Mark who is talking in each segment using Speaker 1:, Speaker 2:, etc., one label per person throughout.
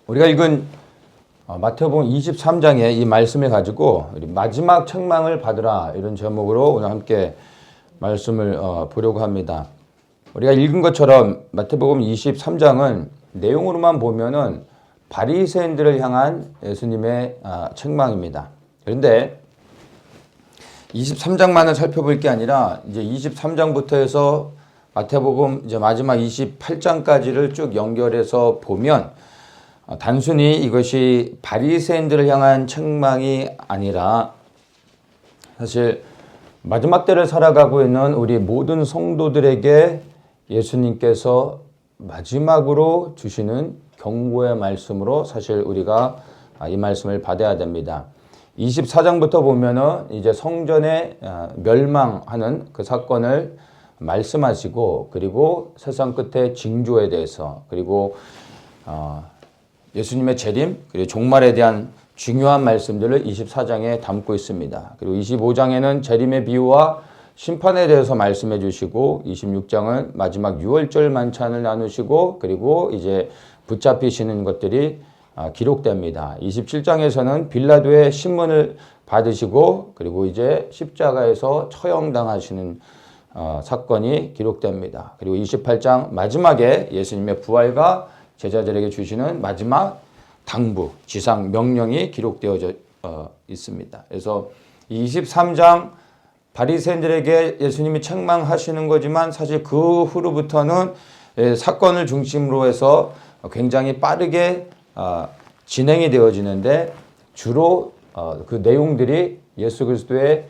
Speaker 1: 우리가 읽은 마태복음 23장의 이 말씀을 가지고 마지막 책망을 받으라 이런 제목으로 오늘 함께 말씀을 보려고 합니다. 우리가 읽은 것처럼 마태복음 23장은 내용으로만 보면은 바리새인들을 향한 예수님의 책망입니다. 그런데 23장만을 살펴볼 게 아니라 이제 23장부터 해서 마태복음 이제 마지막 28장까지를 쭉 연결해서 보면 단순히 이것이 바리새인들을 향한 책망이 아니라 사실 마지막 때를 살아가고 있는 우리 모든 성도들에게 예수님께서 마지막으로 주시는 경고의 말씀으로 사실 우리가 이 말씀을 받아야 됩니다. 24장부터 보면은 이제 성전에 멸망하는 그 사건을 말씀하시고, 그리고 세상 끝의 징조에 대해서, 그리고 예수님의 재림, 그리고 종말에 대한 중요한 말씀들을 24장에 담고 있습니다. 그리고 25장에는 재림의 비유와 심판에 대해서 말씀해 주시고, 26장은 마지막 유월절 만찬을 나누시고, 그리고 이제 붙잡히시는 것들이 기록됩니다. 27장에서는 빌라도의 신문을 받으시고, 그리고 이제 십자가에서 처형당하시는 사건이 기록됩니다. 그리고 28장 마지막에 예수님의 부활과 제자들에게 주시는 마지막 당부, 지상 명령이 기록되어져 있습니다. 그래서 23장 바리새인들에게 예수님이 책망하시는 거지만 사실 그 후로부터는 사건을 중심으로 해서 굉장히 빠르게 진행이 되어지는데 주로 그 내용들이 예수 그리스도의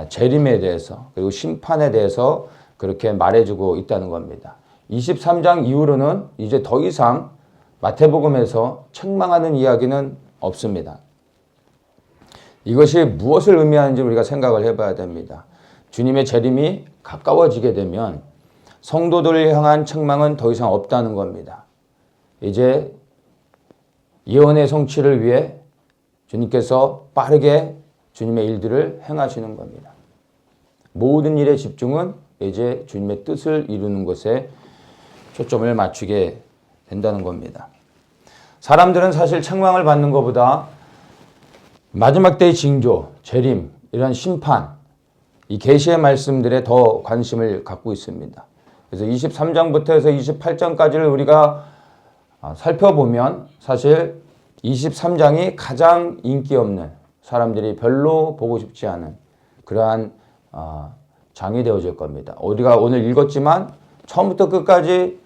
Speaker 1: 재림에 대해서 그리고 심판에 대해서 그렇게 말해주고 있다는 겁니다. 23장 이후로는 이제 더 이상 마태복음에서 책망하는 이야기는 없습니다. 이것이 무엇을 의미하는지 우리가 생각을 해봐야 됩니다. 주님의 재림이 가까워지게 되면 성도들을 향한 책망은 더 이상 없다는 겁니다. 이제 예언의 성취를 위해 주님께서 빠르게 주님의 일들을 행하시는 겁니다. 모든 일의 집중은 이제 주님의 뜻을 이루는 것에 초점을 맞추게 된다는 겁니다. 사람들은 사실 책망을 받는 것보다 마지막 때의 징조, 재림, 이런 심판, 이 계시의 말씀들에 더 관심을 갖고 있습니다. 그래서 23장부터 해서 28장까지를 우리가 살펴보면 사실 23장이 가장 인기 없는, 사람들이 별로 보고 싶지 않은 그러한 장이 되어질 겁니다. 우리가 오늘 읽었지만 처음부터 끝까지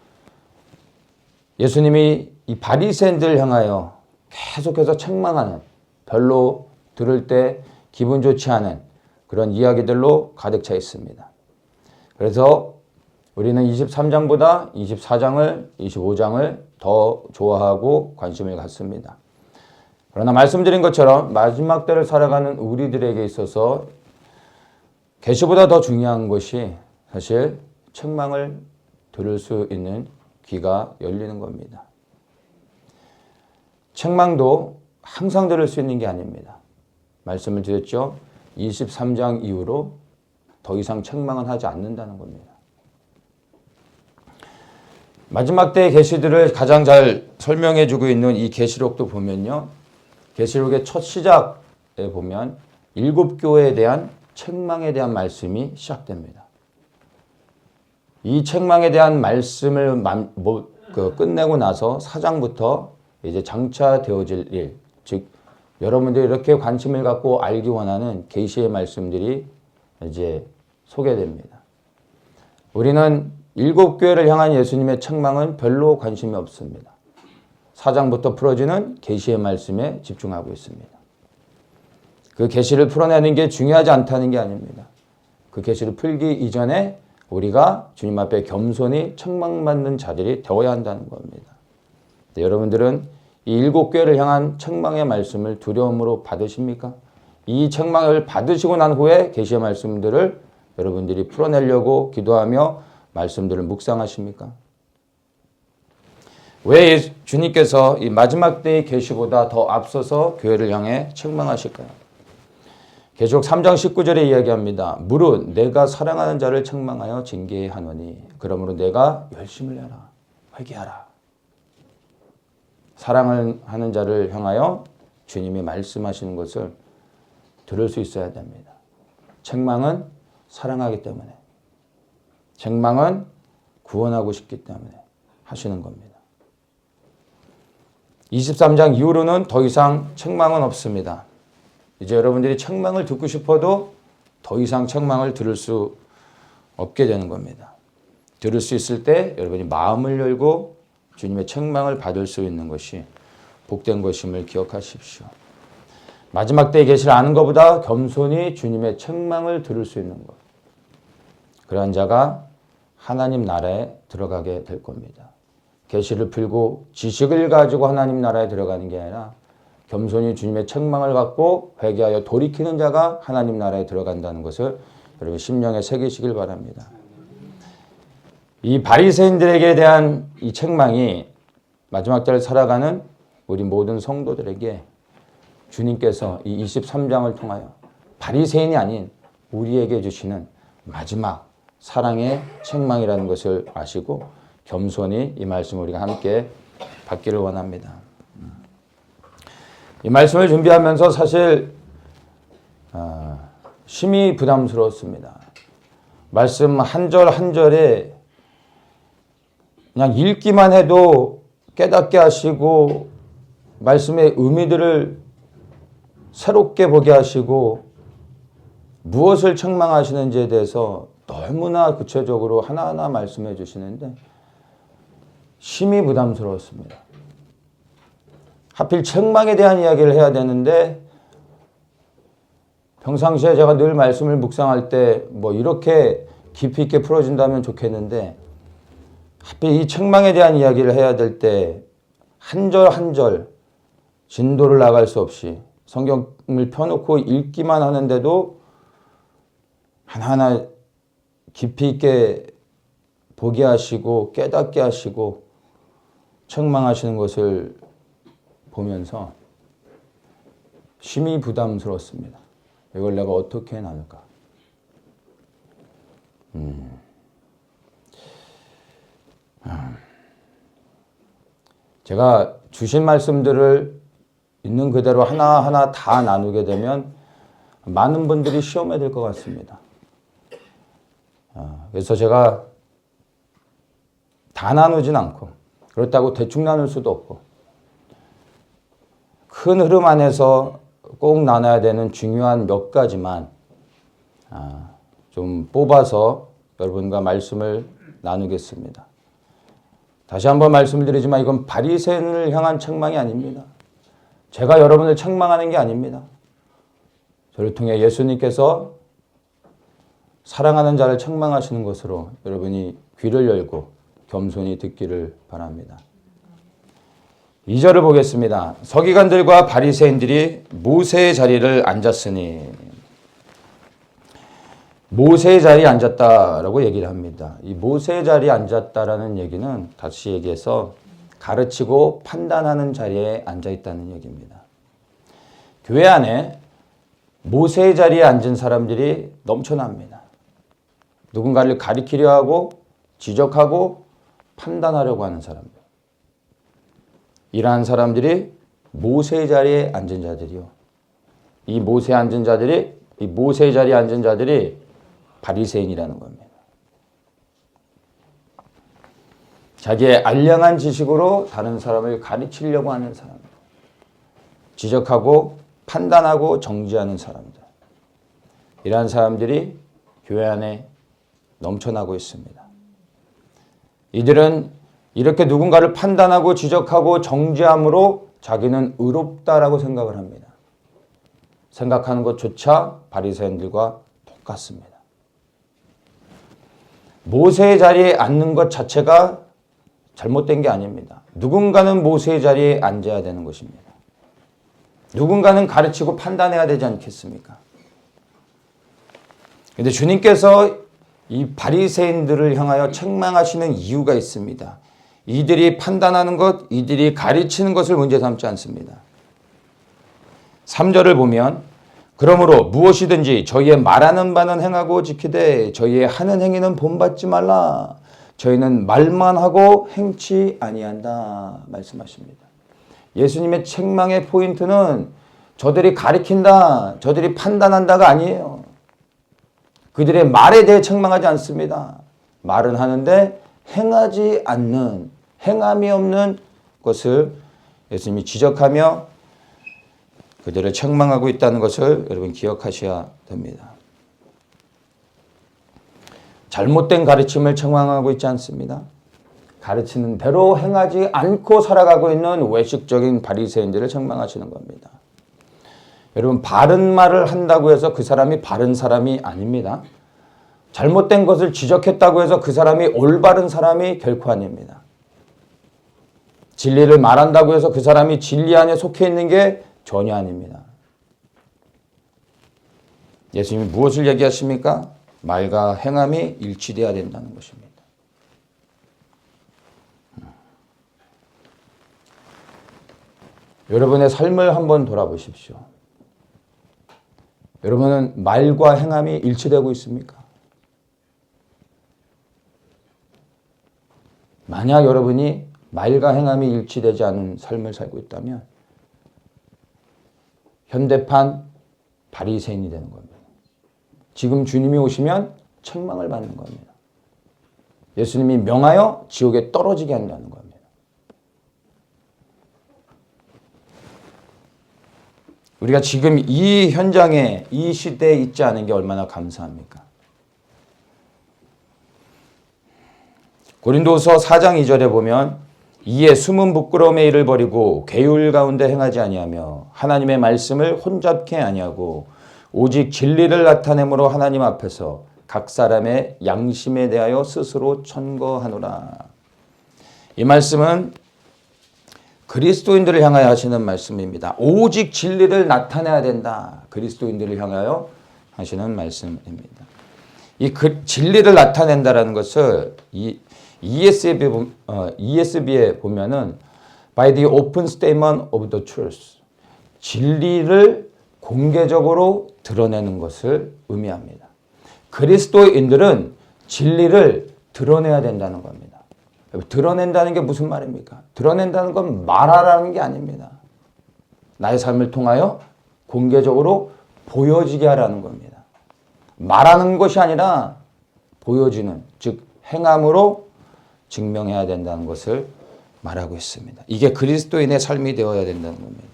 Speaker 1: 예수님이 이 바리새인들을 향하여 계속해서 책망하는, 별로 들을 때 기분 좋지 않은 그런 이야기들로 가득 차 있습니다. 그래서 우리는 23장보다 24장을, 25장을 더 좋아하고 관심을 갖습니다. 그러나 말씀드린 것처럼 마지막 때를 살아가는 우리들에게 있어서 계시보다 더 중요한 것이 사실 책망을 들을 수 있는 귀가 열리는 겁니다. 책망도 항상 들을 수 있는 게 아닙니다. 말씀을 드렸죠. 23장 이후로 더 이상 책망은 하지 않는다는 겁니다. 마지막 때의 계시들을 가장 잘 설명해 주고 있는 이 계시록도 보면요. 계시록의 첫 시작에 보면 7교회에 대한 책망에 대한 말씀이 시작됩니다. 이 책망에 대한 말씀을 끝내고 나서 4장부터 이제 장차 되어질 일, 즉 여러분들이 이렇게 관심을 갖고 알기 원하는 계시의 말씀들이 이제 소개됩니다. 우리는 7교회를 향한 예수님의 책망은 별로 관심이 없습니다. 4장부터 풀어지는 계시의 말씀에 집중하고 있습니다. 그 계시를 풀어내는 게 중요하지 않다는 게 아닙니다. 그 계시를 풀기 이전에 우리가 주님 앞에 겸손히 책망받는 자들이 되어야 한다는 겁니다. 여러분들은 이 7교회를 향한 책망의 말씀을 두려움으로 받으십니까? 이 책망을 받으시고 난 후에 계시의 말씀들을 여러분들이 풀어내려고 기도하며 말씀들을 묵상하십니까? 왜 주님께서 이 마지막 때의 계시보다 더 앞서서 교회를 향해 책망하실까요? 계시록 3장 19절에 이야기합니다. 무릇 내가 사랑하는 자를 책망하여 징계하노니 그러므로 내가 열심을 내라, 회개하라. 사랑을 하는 자를 향하여 주님이 말씀하시는 것을 들을 수 있어야 됩니다. 책망은 사랑하기 때문에, 책망은 구원하고 싶기 때문에 하시는 겁니다. 23장 이후로는 더 이상 책망은 없습니다. 이제 여러분들이 책망을 듣고 싶어도 더 이상 책망을 들을 수 없게 되는 겁니다. 들을 수 있을 때 여러분이 마음을 열고 주님의 책망을 받을 수 있는 것이 복된 것임을 기억하십시오. 마지막 때의 계시를 아는 것보다 겸손히 주님의 책망을 들을 수 있는 것. 그러한 자가 하나님 나라에 들어가게 될 겁니다. 계시를 풀고 지식을 가지고 하나님 나라에 들어가는 게 아니라 겸손히 주님의 책망을 받고 회개하여 돌이키는 자가 하나님 나라에 들어간다는 것을 여러분 심령에 새기시길 바랍니다. 이 바리새인들에게 대한 이 책망이 마지막 때를 살아가는 우리 모든 성도들에게 주님께서 이 23장을 통하여 바리새인이 아닌 우리에게 주시는 마지막 사랑의 책망이라는 것을 아시고 겸손히 이 말씀을 우리가 함께 받기를 원합니다. 이 말씀을 준비하면서 사실 심히 부담스러웠습니다. 말씀 한 절 한 절에 그냥 읽기만 해도 깨닫게 하시고 말씀의 의미들을 새롭게 보게 하시고 무엇을 책망하시는지에 대해서 너무나 구체적으로 하나하나 말씀해 주시는데 심히 부담스러웠습니다. 하필 책망에 대한 이야기를 해야 되는데 평상시에 제가 늘 말씀을 묵상할 때 뭐 이렇게 깊이 있게 풀어준다면 좋겠는데 하필 이 책망에 대한 이야기를 해야 될 때 한 절 한 절 진도를 나갈 수 없이 성경을 펴놓고 읽기만 하는데도 하나하나 깊이 있게 보게 하시고 깨닫게 하시고 책망하시는 것을 보면서 심히 부담스러웠습니다. 이걸 내가 어떻게 나눌까? 제가 주신 말씀들을 있는 그대로 하나하나 다 나누게 되면 많은 분들이 시험에 들 것 같습니다. 그래서 제가 다 나누진 않고 그렇다고 대충 나눌 수도 없고 큰 흐름 안에서 꼭 나눠야 되는 중요한 몇 가지만 좀 뽑아서 여러분과 말씀을 나누겠습니다. 다시 한번 말씀을 드리지만 이건 바리새인을 향한 책망이 아닙니다. 제가 여러분을 책망하는 게 아닙니다. 저를 통해 예수님께서 사랑하는 자를 책망하시는 것으로 여러분이 귀를 열고 겸손히 듣기를 바랍니다. 2절을 보겠습니다. 서기관들과 바리새인들이 모세의 자리를 앉았으니 모세의 자리에 앉았다라고 얘기를 합니다. 이 모세의 자리에 앉았다라는 얘기는 다시 얘기해서 가르치고 판단하는 자리에 앉아 있다는 얘기입니다. 교회 안에 모세의 자리에 앉은 사람들이 넘쳐납니다. 누군가를 가리키려 하고 지적하고 판단하려고 하는 사람들. 이러한 사람들이 모세의 자리에 앉은 자들이요. 이 모세의 자리에 앉은 자들이 바리새인이라는 겁니다. 자기의 알량한 지식으로 다른 사람을 가르치려고 하는 사람들. 지적하고 판단하고 정지하는 사람들. 이러한 사람들이 교회 안에 넘쳐나고 있습니다. 이들은 이렇게 누군가를 판단하고 지적하고 정지함으로 자기는 의롭다라고 생각을 합니다. 생각하는 것조차 바리새인들과 똑같습니다. 모세의 자리에 앉는 것 자체가 잘못된 게 아닙니다. 누군가는 모세의 자리에 앉아야 되는 것입니다. 누군가는 가르치고 판단해야 되지 않겠습니까? 그런데 주님께서 이 바리새인들을 향하여 책망하시는 이유가 있습니다. 이들이 판단하는 것, 이들이 가르치는 것을 문제 삼지 않습니다. 3절을 보면 그러므로 무엇이든지 저희의 말하는 바는 행하고 지키되 저희의 하는 행위는 본받지 말라. 저희는 말만 하고 행치 아니한다 말씀하십니다. 예수님의 책망의 포인트는 저들이 가리킨다, 저들이 판단한다가 아니에요. 그들의 말에 대해 책망하지 않습니다. 말은 하는데 행하지 않는, 행함이 없는 것을 예수님이 지적하며 그들을 책망하고 있다는 것을 여러분 기억하셔야 됩니다. 잘못된 가르침을 책망하고 있지 않습니다. 가르치는 대로 행하지 않고 살아가고 있는 외식적인 바리새인들을 책망하시는 겁니다. 여러분, 바른 말을 한다고 해서 그 사람이 바른 사람이 아닙니다. 잘못된 것을 지적했다고 해서 그 사람이 올바른 사람이 결코 아닙니다. 진리를 말한다고 해서 그 사람이 진리 안에 속해 있는 게 전혀 아닙니다. 예수님이 무엇을 얘기하십니까? 말과 행함이 일치되어야 된다는 것입니다. 여러분의 삶을 한번 돌아보십시오. 여러분은 말과 행함이 일치되고 있습니까? 만약 여러분이 말과 행함이 일치되지 않은 삶을 살고 있다면 현대판 바리새인이 되는 겁니다. 지금 주님이 오시면 책망을 받는 겁니다. 예수님이 명하여 지옥에 떨어지게 한다는 겁니다. 우리가 지금 이 현장에, 이 시대에 있지 않은 게 얼마나 감사합니까? 고린도후서 4장 2절에 보면 이에 숨은 부끄러움의 일을 버리고 계율 가운데 행하지 아니하며 하나님의 말씀을 혼잡케 아니하고 오직 진리를 나타내므로 하나님 앞에서 각 사람의 양심에 대하여 스스로 천거하노라. 이 말씀은 그리스도인들을 향하여 하시는 말씀입니다. 오직 진리를 나타내야 된다. 그리스도인들을 향하여 하시는 말씀입니다. 이 진리를 나타낸다라는 것을 ESV에 보면은 by the open statement of the truth. 진리를 공개적으로 드러내는 것을 의미합니다. 그리스도인들은 진리를 드러내야 된다는 겁니다. 드러낸다는 게 무슨 말입니까? 드러낸다는 건 말하라는 게 아닙니다. 나의 삶을 통하여 공개적으로 보여지게 하라는 겁니다. 말하는 것이 아니라 보여지는, 즉 행함으로 증명해야 된다는 것을 말하고 있습니다. 이게 그리스도인의 삶이 되어야 된다는 겁니다.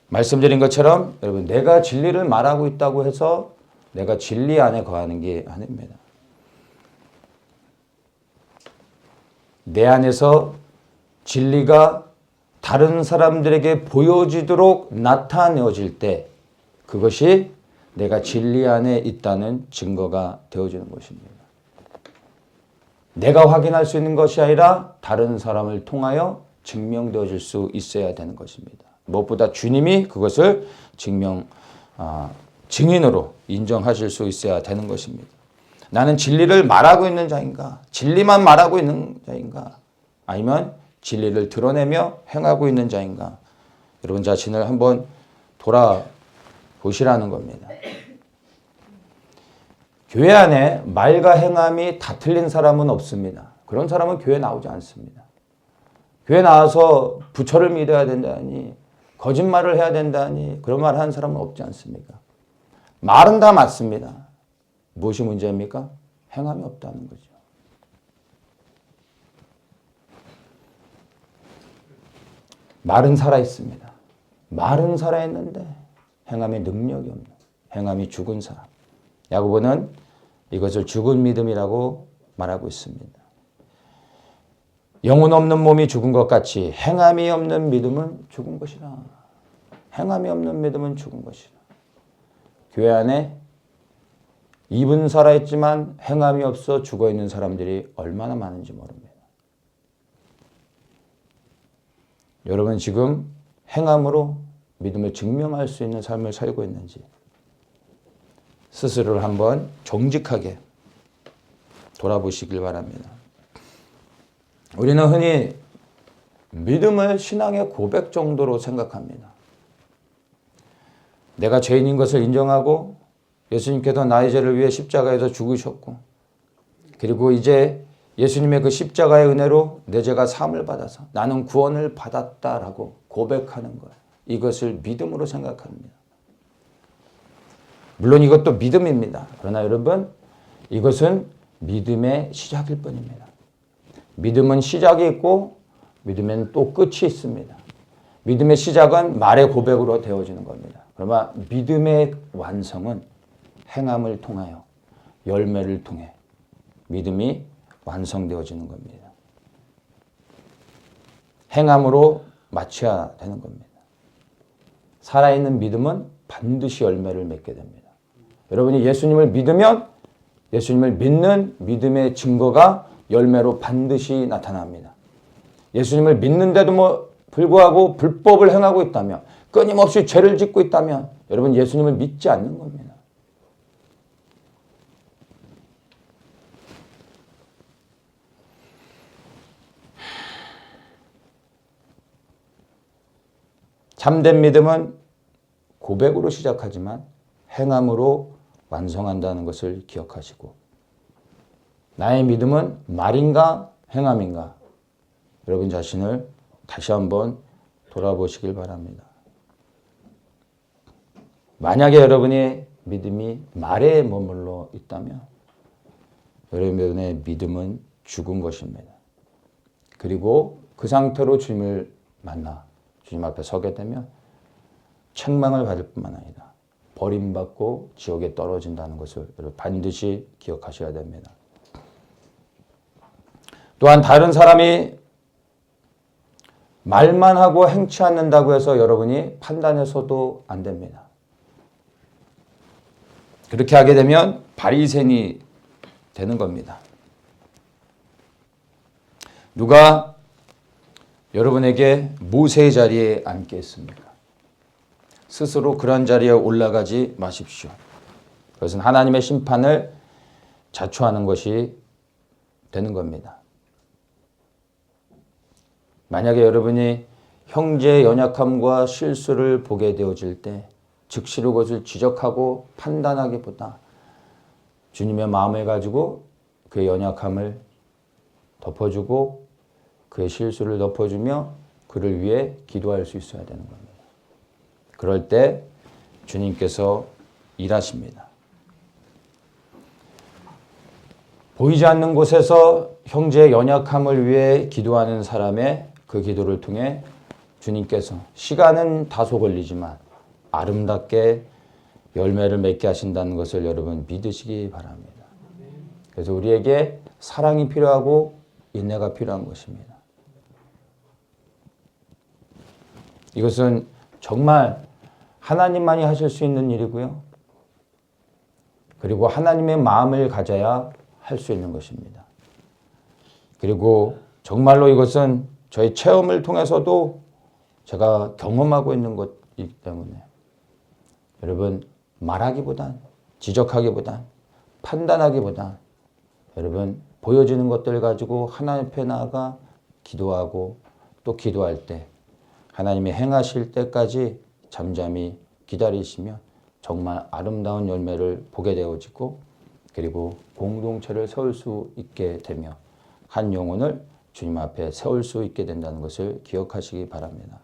Speaker 1: 말씀드린 것처럼 여러분, 내가 진리를 말하고 있다고 해서 내가 진리 안에 거하는 게 아닙니다. 내 안에서 진리가 다른 사람들에게 보여지도록 나타내어질 때 그것이 내가 진리 안에 있다는 증거가 되어지는 것입니다. 내가 확인할 수 있는 것이 아니라 다른 사람을 통하여 증명되어질 수 있어야 되는 것입니다. 무엇보다 주님이 그것을 증인으로 인정하실 수 있어야 되는 것입니다. 나는 진리를 말하고 있는 자인가? 진리만 말하고 있는 자인가? 아니면 진리를 드러내며 행하고 있는 자인가? 여러분 자신을 한번 돌아보시라는 겁니다. 교회 안에 말과 행함이 다 틀린 사람은 없습니다. 그런 사람은 교회 나오지 않습니다. 교회 나와서 부처를 믿어야 된다니, 거짓말을 해야 된다니 그런 말 하는 사람은 없지 않습니까? 말은 다 맞습니다. 무엇이 문제입니까? 행함이 없다는 거죠. 말은 살아있습니다. 말은 살아있는데 행함의 능력이 없는, 행함이 죽은 사람. 야고보는 이것을 죽은 믿음이라고 말하고 있습니다. 영혼 없는 몸이 죽은 것 같이 행함이 없는 믿음은 죽은 것이라. 행함이 없는 믿음은 죽은 것이라. 교회 안에 입은 살아있지만 행함이 없어 죽어있는 사람들이 얼마나 많은지 모릅니다. 여러분 지금 행함으로 믿음을 증명할 수 있는 삶을 살고 있는지 스스로를 한번 정직하게 돌아보시길 바랍니다. 우리는 흔히 믿음을 신앙의 고백 정도로 생각합니다. 내가 죄인인 것을 인정하고 예수님께서 나의 죄를 위해 십자가에서 죽으셨고 그리고 이제 예수님의 그 십자가의 은혜로 내 죄가 사함을 받아서 나는 구원을 받았다라고 고백하는 거예요. 이것을 믿음으로 생각합니다. 물론 이것도 믿음입니다. 그러나 여러분, 이것은 믿음의 시작일 뿐입니다. 믿음은 시작이 있고 믿음엔 또 끝이 있습니다. 믿음의 시작은 말의 고백으로 되어지는 겁니다. 그러나 믿음의 완성은 행함을 통하여 열매를 통해 믿음이 완성되어지는 겁니다. 행함으로 맞춰야 되는 겁니다. 살아있는 믿음은 반드시 열매를 맺게 됩니다. 여러분이 예수님을 믿으면 예수님을 믿는 믿음의 증거가 열매로 반드시 나타납니다. 예수님을 믿는데도 불구하고 불법을 행하고 있다면, 끊임없이 죄를 짓고 있다면 여러분 예수님을 믿지 않는 겁니다. 참된 믿음은 고백으로 시작하지만 행함으로 완성한다는 것을 기억하시고, 나의 믿음은 말인가 행함인가, 여러분 자신을 다시 한번 돌아보시길 바랍니다. 만약에 여러분의 믿음이 말에 머물러 있다면 여러분의 믿음은 죽은 것입니다. 그리고 그 상태로 주님을 만나 주님 앞에 서게 되면 책망을 받을 뿐만 아니라 버림받고 지옥에 떨어진다는 것을 여러분 반드시 기억하셔야 됩니다. 또한 다른 사람이 말만 하고 행치 않는다고 해서 여러분이 판단해서도 안 됩니다. 그렇게 하게 되면 바리새인이 되는 겁니다. 누가 여러분에게 모세의 자리에 앉게 했습니까? 스스로 그런 자리에 올라가지 마십시오. 그것은 하나님의 심판을 자초하는 것이 되는 겁니다. 만약에 여러분이 형제의 연약함과 실수를 보게 되어질 때 즉시로 그것을 지적하고 판단하기보다 주님의 마음을 가지고 그의 연약함을 덮어주고 그의 실수를 덮어주며 그를 위해 기도할 수 있어야 되는 겁니다. 그럴 때 주님께서 일하십니다. 보이지 않는 곳에서 형제의 연약함을 위해 기도하는 사람의 그 기도를 통해 주님께서 시간은 다소 걸리지만 아름답게 열매를 맺게 하신다는 것을 여러분 믿으시기 바랍니다. 그래서 우리에게 사랑이 필요하고 인내가 필요한 것입니다. 이것은 정말 하나님만이 하실 수 있는 일이고요. 그리고 하나님의 마음을 가져야 할 수 있는 것입니다. 그리고 정말로 이것은 저희 체험을 통해서도 제가 경험하고 있는 것이기 때문에 여러분 말하기보단 지적하기보단 판단하기보단 여러분 보여지는 것들 가지고 하나님 앞에 나아가 기도하고 또 기도할 때 하나님이 행하실 때까지 잠잠히 기다리시면 정말 아름다운 열매를 보게 되어지고 그리고 공동체를 세울 수 있게 되며 한 영혼을 주님 앞에 세울 수 있게 된다는 것을 기억하시기 바랍니다.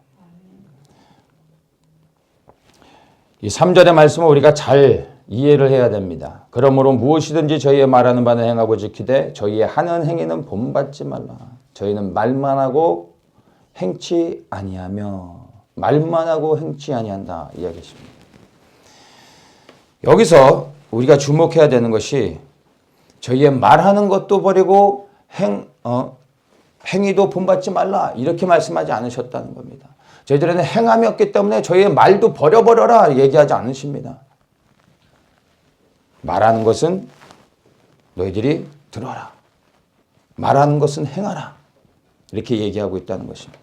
Speaker 1: 이 3절의 말씀을 우리가 잘 이해를 해야 됩니다. 그러므로 무엇이든지 저희의 말하는 바는 행하고 지키되 저희의 하는 행위는 본받지 말라. 저희는 말만 하고 행치 아니하며 말만 하고 행치 아니한다 이야기했습니다. 여기서 우리가 주목해야 되는 것이 저희의 말하는 것도 버리고 행위도 본받지 말라 이렇게 말씀하지 않으셨다는 겁니다. 저희들은 행함이 없기 때문에 저희의 말도 버려버려라 얘기하지 않으십니다. 말하는 것은 너희들이 들어라. 말하는 것은 행하라. 이렇게 얘기하고 있다는 것입니다.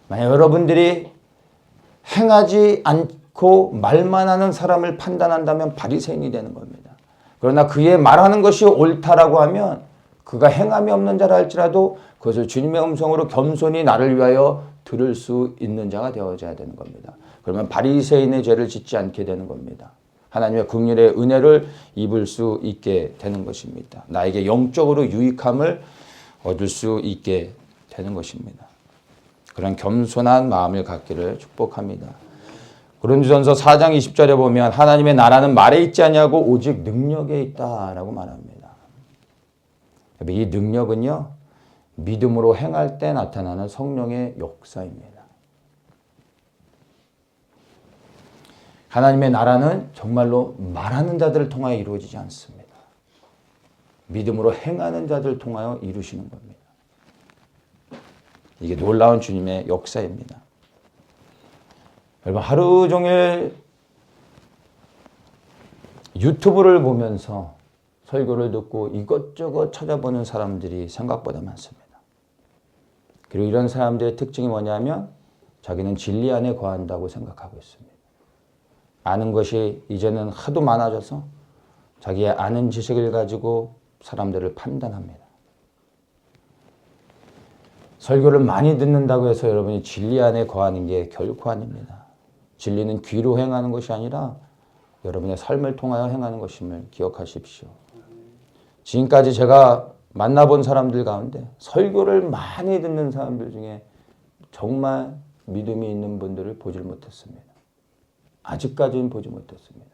Speaker 1: 만약 여러분들이 행하지 않고 말만 하는 사람을 판단한다면 바리새인이 되는 겁니다. 그러나 그의 말하는 것이 옳다라고 하면 그가 행함이 없는 자라 할지라도 그것을 주님의 음성으로 겸손히 나를 위하여 들을 수 있는 자가 되어져야 되는 겁니다. 그러면 바리새인의 죄를 짓지 않게 되는 겁니다. 하나님의 긍휼의 은혜를 입을 수 있게 되는 것입니다. 나에게 영적으로 유익함을 얻을 수 있게 되는 것입니다. 그런 겸손한 마음을 갖기를 축복합니다. 고린도전서 4장 20절에 보면 하나님의 나라는 말에 있지 아니하고 오직 능력에 있다라고 말합니다. 이 능력은요, 믿음으로 행할 때 나타나는 성령의 역사입니다. 하나님의 나라는 정말로 말하는 자들을 통하여 이루어지지 않습니다. 믿음으로 행하는 자들을 통하여 이루시는 겁니다. 이게 놀라운 주님의 역사입니다. 여러분, 하루 종일 유튜브를 보면서 설교를 듣고 이것저것 찾아보는 사람들이 생각보다 많습니다. 그리고 이런 사람들의 특징이 뭐냐면 자기는 진리 안에 거한다고 생각하고 있습니다. 아는 것이 이제는 하도 많아져서 자기의 아는 지식을 가지고 사람들을 판단합니다. 설교를 많이 듣는다고 해서 여러분이 진리 안에 거하는 게 결코 아닙니다. 진리는 귀로 행하는 것이 아니라 여러분의 삶을 통하여 행하는 것임을 기억하십시오. 지금까지 제가 만나본 사람들 가운데 설교를 많이 듣는 사람들 중에 정말 믿음이 있는 분들을 보질 못했습니다. 아직까지는 보지 못했습니다.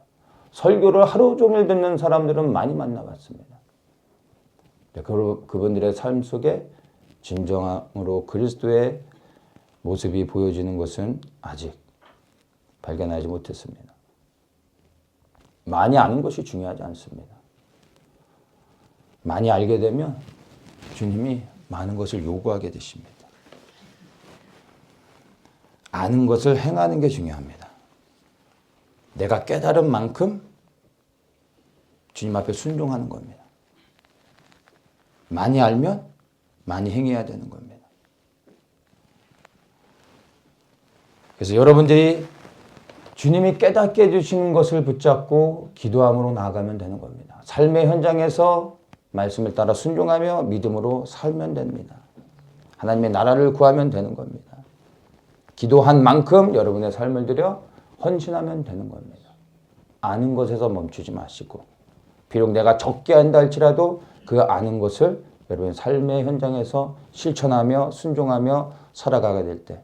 Speaker 1: 설교를 하루 종일 듣는 사람들은 많이 만나봤습니다. 그분들의 삶 속에 진정으로 그리스도의 모습이 보여지는 것은 아직 발견하지 못했습니다. 많이 아는 것이 중요하지 않습니다. 많이 알게 되면 주님이 많은 것을 요구하게 되십니다. 아는 것을 행하는 게 중요합니다. 내가 깨달은 만큼 주님 앞에 순종하는 겁니다. 많이 알면 많이 행해야 되는 겁니다. 그래서 여러분들이 주님이 깨닫게 해주시는 것을 붙잡고 기도함으로 나아가면 되는 겁니다. 삶의 현장에서 말씀을 따라 순종하며 믿음으로 살면 됩니다. 하나님의 나라를 구하면 되는 겁니다. 기도한 만큼 여러분의 삶을 들여 헌신하면 되는 겁니다. 아는 것에서 멈추지 마시고 비록 내가 적게 한다 할지라도 그 아는 것을 여러분의 삶의 현장에서 실천하며 순종하며 살아가게 될 때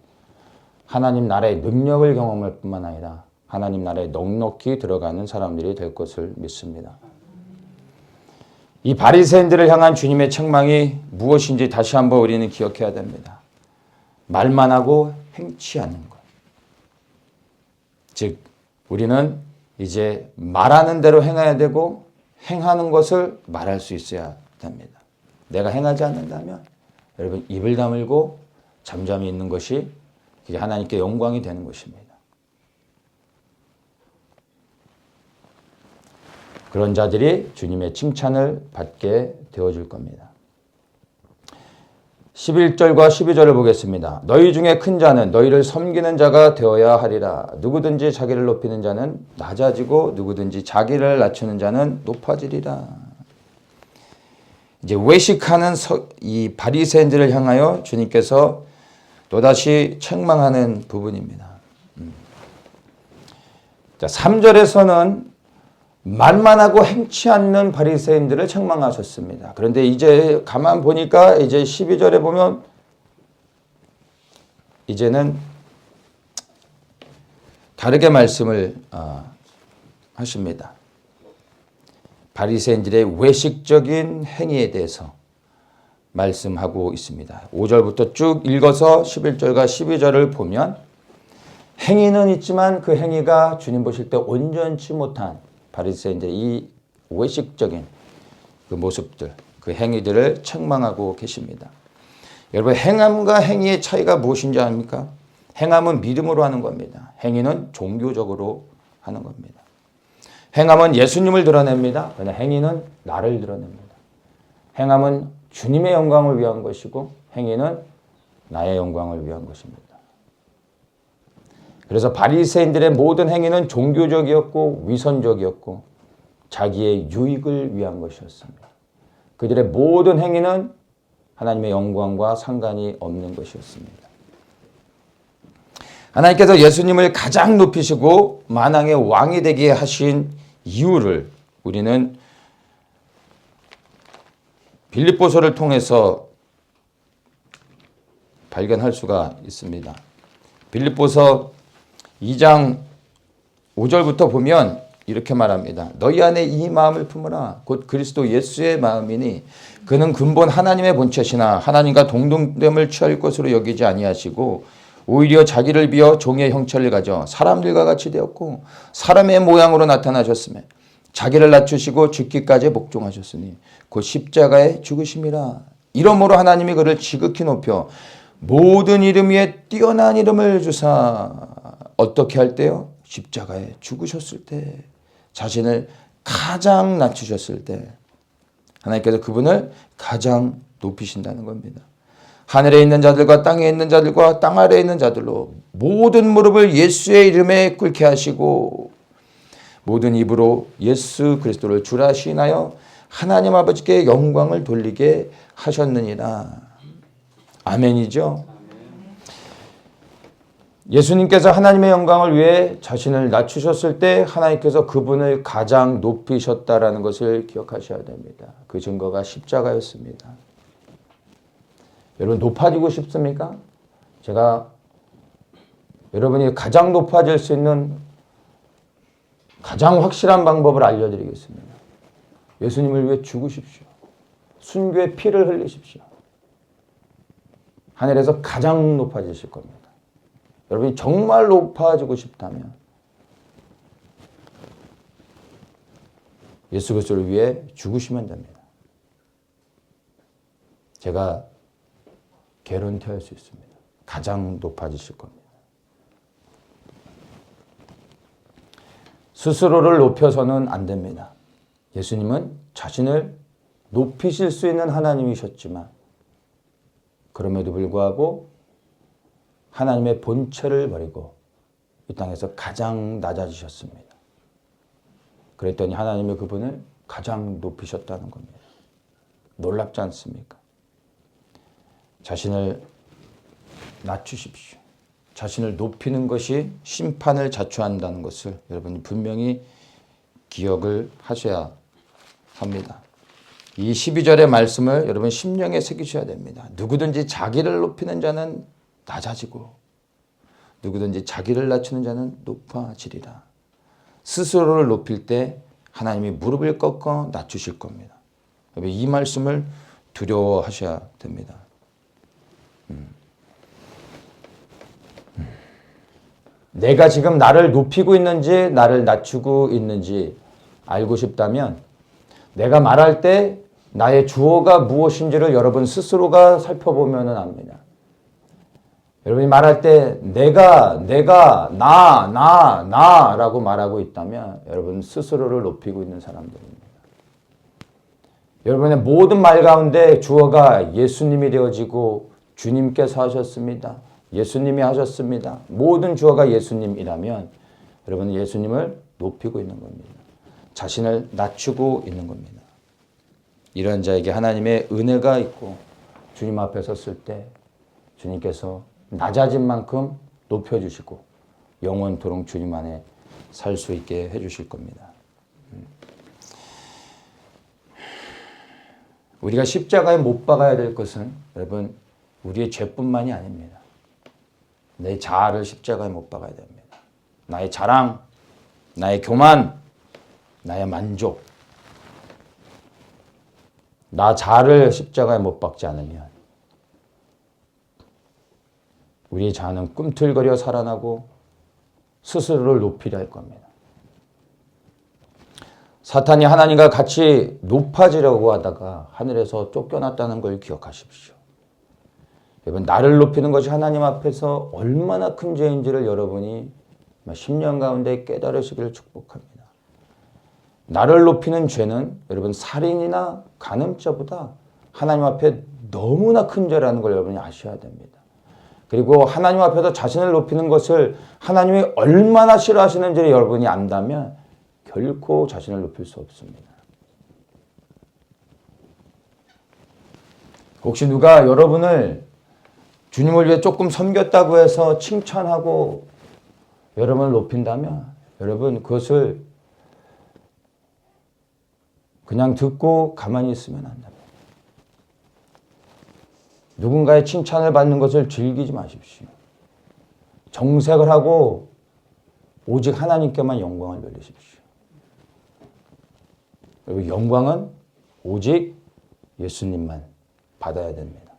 Speaker 1: 하나님 나라의 능력을 경험할 뿐만 아니라 하나님 나라에 넉넉히 들어가는 사람들이 될 것을 믿습니다. 이 바리새인들을 향한 주님의 책망이 무엇인지 다시 한번 우리는 기억해야 됩니다. 말만 하고 행치 않는 것. 즉 우리는 이제 말하는 대로 행해야 되고 행하는 것을 말할 수 있어야 됩니다. 내가 행하지 않는다면 여러분 입을 다물고 잠잠히 있는 것이 그게 하나님께 영광이 되는 것입니다. 그런 자들이 주님의 칭찬을 받게 되어줄 겁니다. 11절과 12절을 보겠습니다. 너희 중에 큰 자는 너희를 섬기는 자가 되어야 하리라. 누구든지 자기를 높이는 자는 낮아지고 누구든지 자기를 낮추는 자는 높아지리라. 이제 외식하는 이 바리새인들을 향하여 주님께서 또다시 책망하는 부분입니다. 자, 3절에서는 말만 하고 행치 않는 바리새인들을 책망하셨습니다. 그런데 이제 가만 보니까 이제 12절에 보면 이제는 다르게 말씀을 하십니다. 바리새인들의 외식적인 행위에 대해서 말씀하고 있습니다. 5절부터 쭉 읽어서 11절과 12절을 보면 행위는 있지만 그 행위가 주님 보실 때 온전치 못한 바리새인들의 이 외식적인 그 모습들, 그 행위들을 책망하고 계십니다. 여러분 행함과 행위의 차이가 무엇인지 아십니까? 행함은 믿음으로 하는 겁니다. 행위는 종교적으로 하는 겁니다. 행함은 예수님을 드러냅니다. 그러나 행위는 나를 드러냅니다. 행함은 주님의 영광을 위한 것이고 행위는 나의 영광을 위한 것입니다. 그래서 바리새인들의 모든 행위는 종교적이었고 위선적이었고 자기의 유익을 위한 것이었습니다. 그들의 모든 행위는 하나님의 영광과 상관이 없는 것이었습니다. 하나님께서 예수님을 가장 높이시고 만왕의 왕이 되게 하신 이유를 우리는 빌립보서를 통해서 발견할 수가 있습니다. 빌립보서 2장 5절부터 보면 이렇게 말합니다. 너희 안에 이 마음을 품으라. 곧 그리스도 예수의 마음이니 그는 근본 하나님의 본체시나 하나님과 동등됨을 취할 것으로 여기지 아니하시고 오히려 자기를 비어 종의 형체를 가져 사람들과 같이 되었고 사람의 모양으로 나타나셨으며 자기를 낮추시고 죽기까지 복종하셨으니 곧 십자가에 죽으심이라. 이러므로 하나님이 그를 지극히 높여 모든 이름 위에 뛰어난 이름을 주사 어떻게 할 때요? 십자가에 죽으셨을 때, 자신을 가장 낮추셨을 때 하나님께서 그분을 가장 높이신다는 겁니다. 하늘에 있는 자들과 땅에 있는 자들과 땅 아래에 있는 자들로 모든 무릎을 예수의 이름에 꿇게 하시고 모든 입으로 예수 그리스도를 주라 시인하여 하나님 아버지께 영광을 돌리게 하셨느니라. 아멘이죠. 예수님께서 하나님의 영광을 위해 자신을 낮추셨을 때 하나님께서 그분을 가장 높이셨다라는 것을 기억하셔야 됩니다. 그 증거가 십자가였습니다. 여러분 높아지고 싶습니까? 제가 여러분이 가장 높아질 수 있는 가장 확실한 방법을 알려드리겠습니다. 예수님을 위해 죽으십시오. 순교의 피를 흘리십시오. 하늘에서 가장 높아지실 겁니다. 여러분이 정말 높아지고 싶다면 예수 그리스도를 위해 죽으시면 됩니다. 제가 개런티할 수 있습니다. 가장 높아지실 겁니다. 스스로를 높여서는 안 됩니다. 예수님은 자신을 높이실 수 있는 하나님이셨지만 그럼에도 불구하고 하나님의 본체를 버리고 이 땅에서 가장 낮아지셨습니다. 그랬더니 하나님이 그분을 가장 높이셨다는 겁니다. 놀랍지 않습니까? 자신을 낮추십시오. 자신을 높이는 것이 심판을 자초한다는 것을 여러분이 분명히 기억을 하셔야 합니다. 이 12절의 말씀을 여러분 심령에 새기셔야 됩니다. 누구든지 자기를 높이는 자는 낮아지고 누구든지 자기를 낮추는 자는 높아지리라. 스스로를 높일 때 하나님이 무릎을 꺾어 낮추실 겁니다. 이 말씀을 두려워하셔야 됩니다. 내가 지금 나를 높이고 있는지 나를 낮추고 있는지 알고 싶다면 내가 말할 때 나의 주어가 무엇인지를 여러분 스스로가 살펴보면 압니다. 여러분이 말할 때 내가, 나라고 말하고 있다면 여러분 스스로를 높이고 있는 사람들입니다. 여러분의 모든 말 가운데 주어가 예수님이 되어지고 주님께서 하셨습니다. 예수님이 하셨습니다. 모든 주어가 예수님이라면 여러분은 예수님을 높이고 있는 겁니다. 자신을 낮추고 있는 겁니다. 이런 자에게 하나님의 은혜가 있고 주님 앞에 섰을 때 주님께서 낮아진 만큼 높여주시고 영원토록 주님 안에 살 수 있게 해주실 겁니다. 우리가 십자가에 못 박아야 될 것은 여러분 우리의 죄뿐만이 아닙니다. 내 자아를 십자가에 못 박아야 됩니다. 나의 자랑, 나의 교만, 나의 만족, 나 자아를 십자가에 못 박지 않으면 우리의 자아는 꿈틀거려 살아나고 스스로를 높이려 할 겁니다. 사탄이 하나님과 같이 높아지려고 하다가 하늘에서 쫓겨났다는 걸 기억하십시오. 여러분 나를 높이는 것이 하나님 앞에서 얼마나 큰 죄인지를 여러분이 10년 가운데 깨달으시기를 축복합니다. 나를 높이는 죄는 여러분 살인이나 간음죄보다 하나님 앞에 너무나 큰 죄라는 걸 여러분이 아셔야 됩니다. 그리고 하나님 앞에서 자신을 높이는 것을 하나님이 얼마나 싫어하시는지를 여러분이 안다면 결코 자신을 높일 수 없습니다. 혹시 누가 여러분을 주님을 위해 조금 섬겼다고 해서 칭찬하고 여러분을 높인다면 여러분 그것을 그냥 듣고 가만히 있으면 안 됩니다. 누군가의 칭찬을 받는 것을 즐기지 마십시오. 정색을 하고 오직 하나님께만 영광을 돌리십시오. 그리고 영광은 오직 예수님만 받아야 됩니다.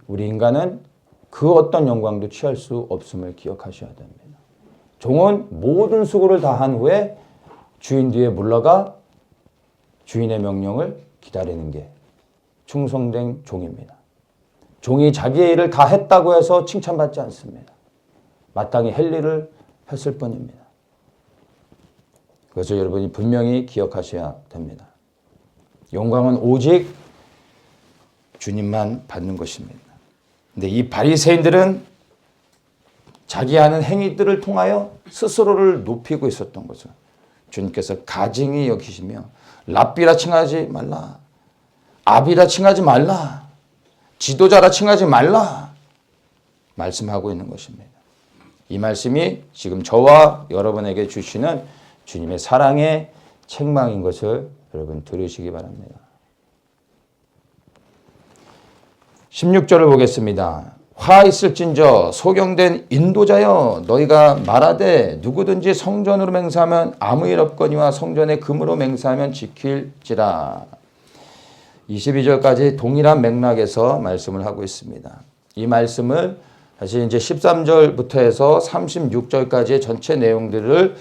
Speaker 1: 우리 인간은 그 어떤 영광도 취할 수 없음을 기억하셔야 됩니다. 종은 모든 수고를 다한 후에 주인 뒤에 물러가 주인의 명령을 기다리는 게 충성된 종입니다. 종이 자기의 일을 다 했다고 해서 칭찬받지 않습니다. 마땅히 할 일을 했을 뿐입니다. 그것을 여러분이 분명히 기억하셔야 됩니다. 영광은 오직 주님만 받는 것입니다. 근데 이 바리새인들은 자기 하는 행위들을 통하여 스스로를 높이고 있었던 것을 주님께서 가증히 여기시며 랍비라 칭하지 말라, 아비라 칭하지 말라, 지도자라 칭하지 말라 말씀하고 있는 것입니다. 이 말씀이 지금 저와 여러분에게 주시는 주님의 사랑의 책망인 것을 여러분 들으시기 바랍니다. 16절을 보겠습니다. 화 있을진저 소경된 인도자여 너희가 말하되 누구든지 성전으로 맹세하면 아무 일 없거니와 성전에 금으로 맹세하면 지킬지라. 22절까지 동일한 맥락에서 말씀을 하고 있습니다. 이 말씀을 사실 이제 13절부터 해서 36절까지의 전체 내용들을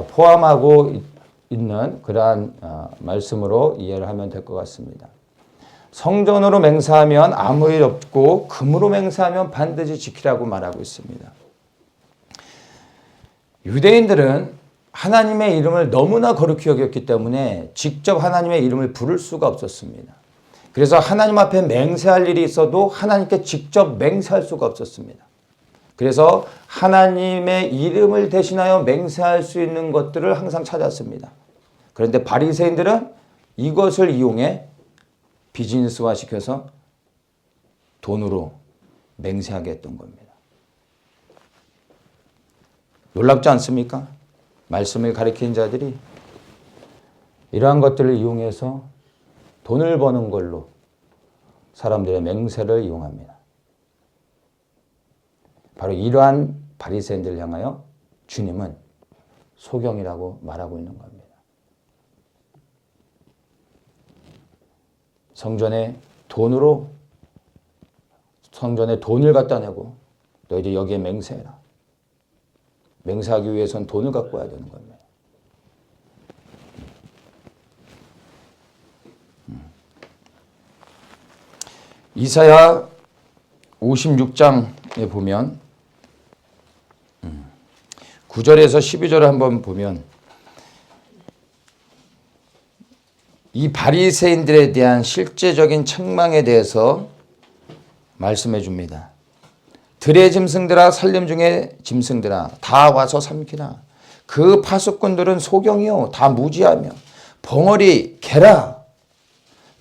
Speaker 1: 포함하고 있는 그러한 말씀으로 이해를 하면 될 것 같습니다. 성전으로 맹세하면 아무 일 없고 금으로 맹세하면 반드시 지키라고 말하고 있습니다. 유대인들은 하나님의 이름을 너무나 거룩히 여겼기 때문에 직접 하나님의 이름을 부를 수가 없었습니다. 그래서 하나님 앞에 맹세할 일이 있어도 하나님께 직접 맹세할 수가 없었습니다. 그래서 하나님의 이름을 대신하여 맹세할 수 있는 것들을 항상 찾았습니다. 그런데 바리새인들은 이것을 이용해 비즈니스화 시켜서 돈으로 맹세하게 했던 겁니다. 놀랍지 않습니까? 말씀을 가리키는 자들이 이러한 것들을 이용해서 돈을 버는 걸로 사람들의 맹세를 이용합니다. 바로 이러한 바리새인들을 향하여 주님은 소경이라고 말하고 있는 겁니다. 성전에 돈을 갖다 내고 너희들 여기에 맹세해라. 맹세하기 위해서는 돈을 갖고 와야 되는 겁니다. 이사야 56장에 보면 9절에서 12절을 한번 보면 이 바리새인들에 대한 실제적인 책망에 대해서 말씀해 줍니다. 들의 짐승들아 살림 중에 짐승들아 다 와서 삼키라. 그 파수꾼들은 소경이요 다 무지하며 벙어리 개라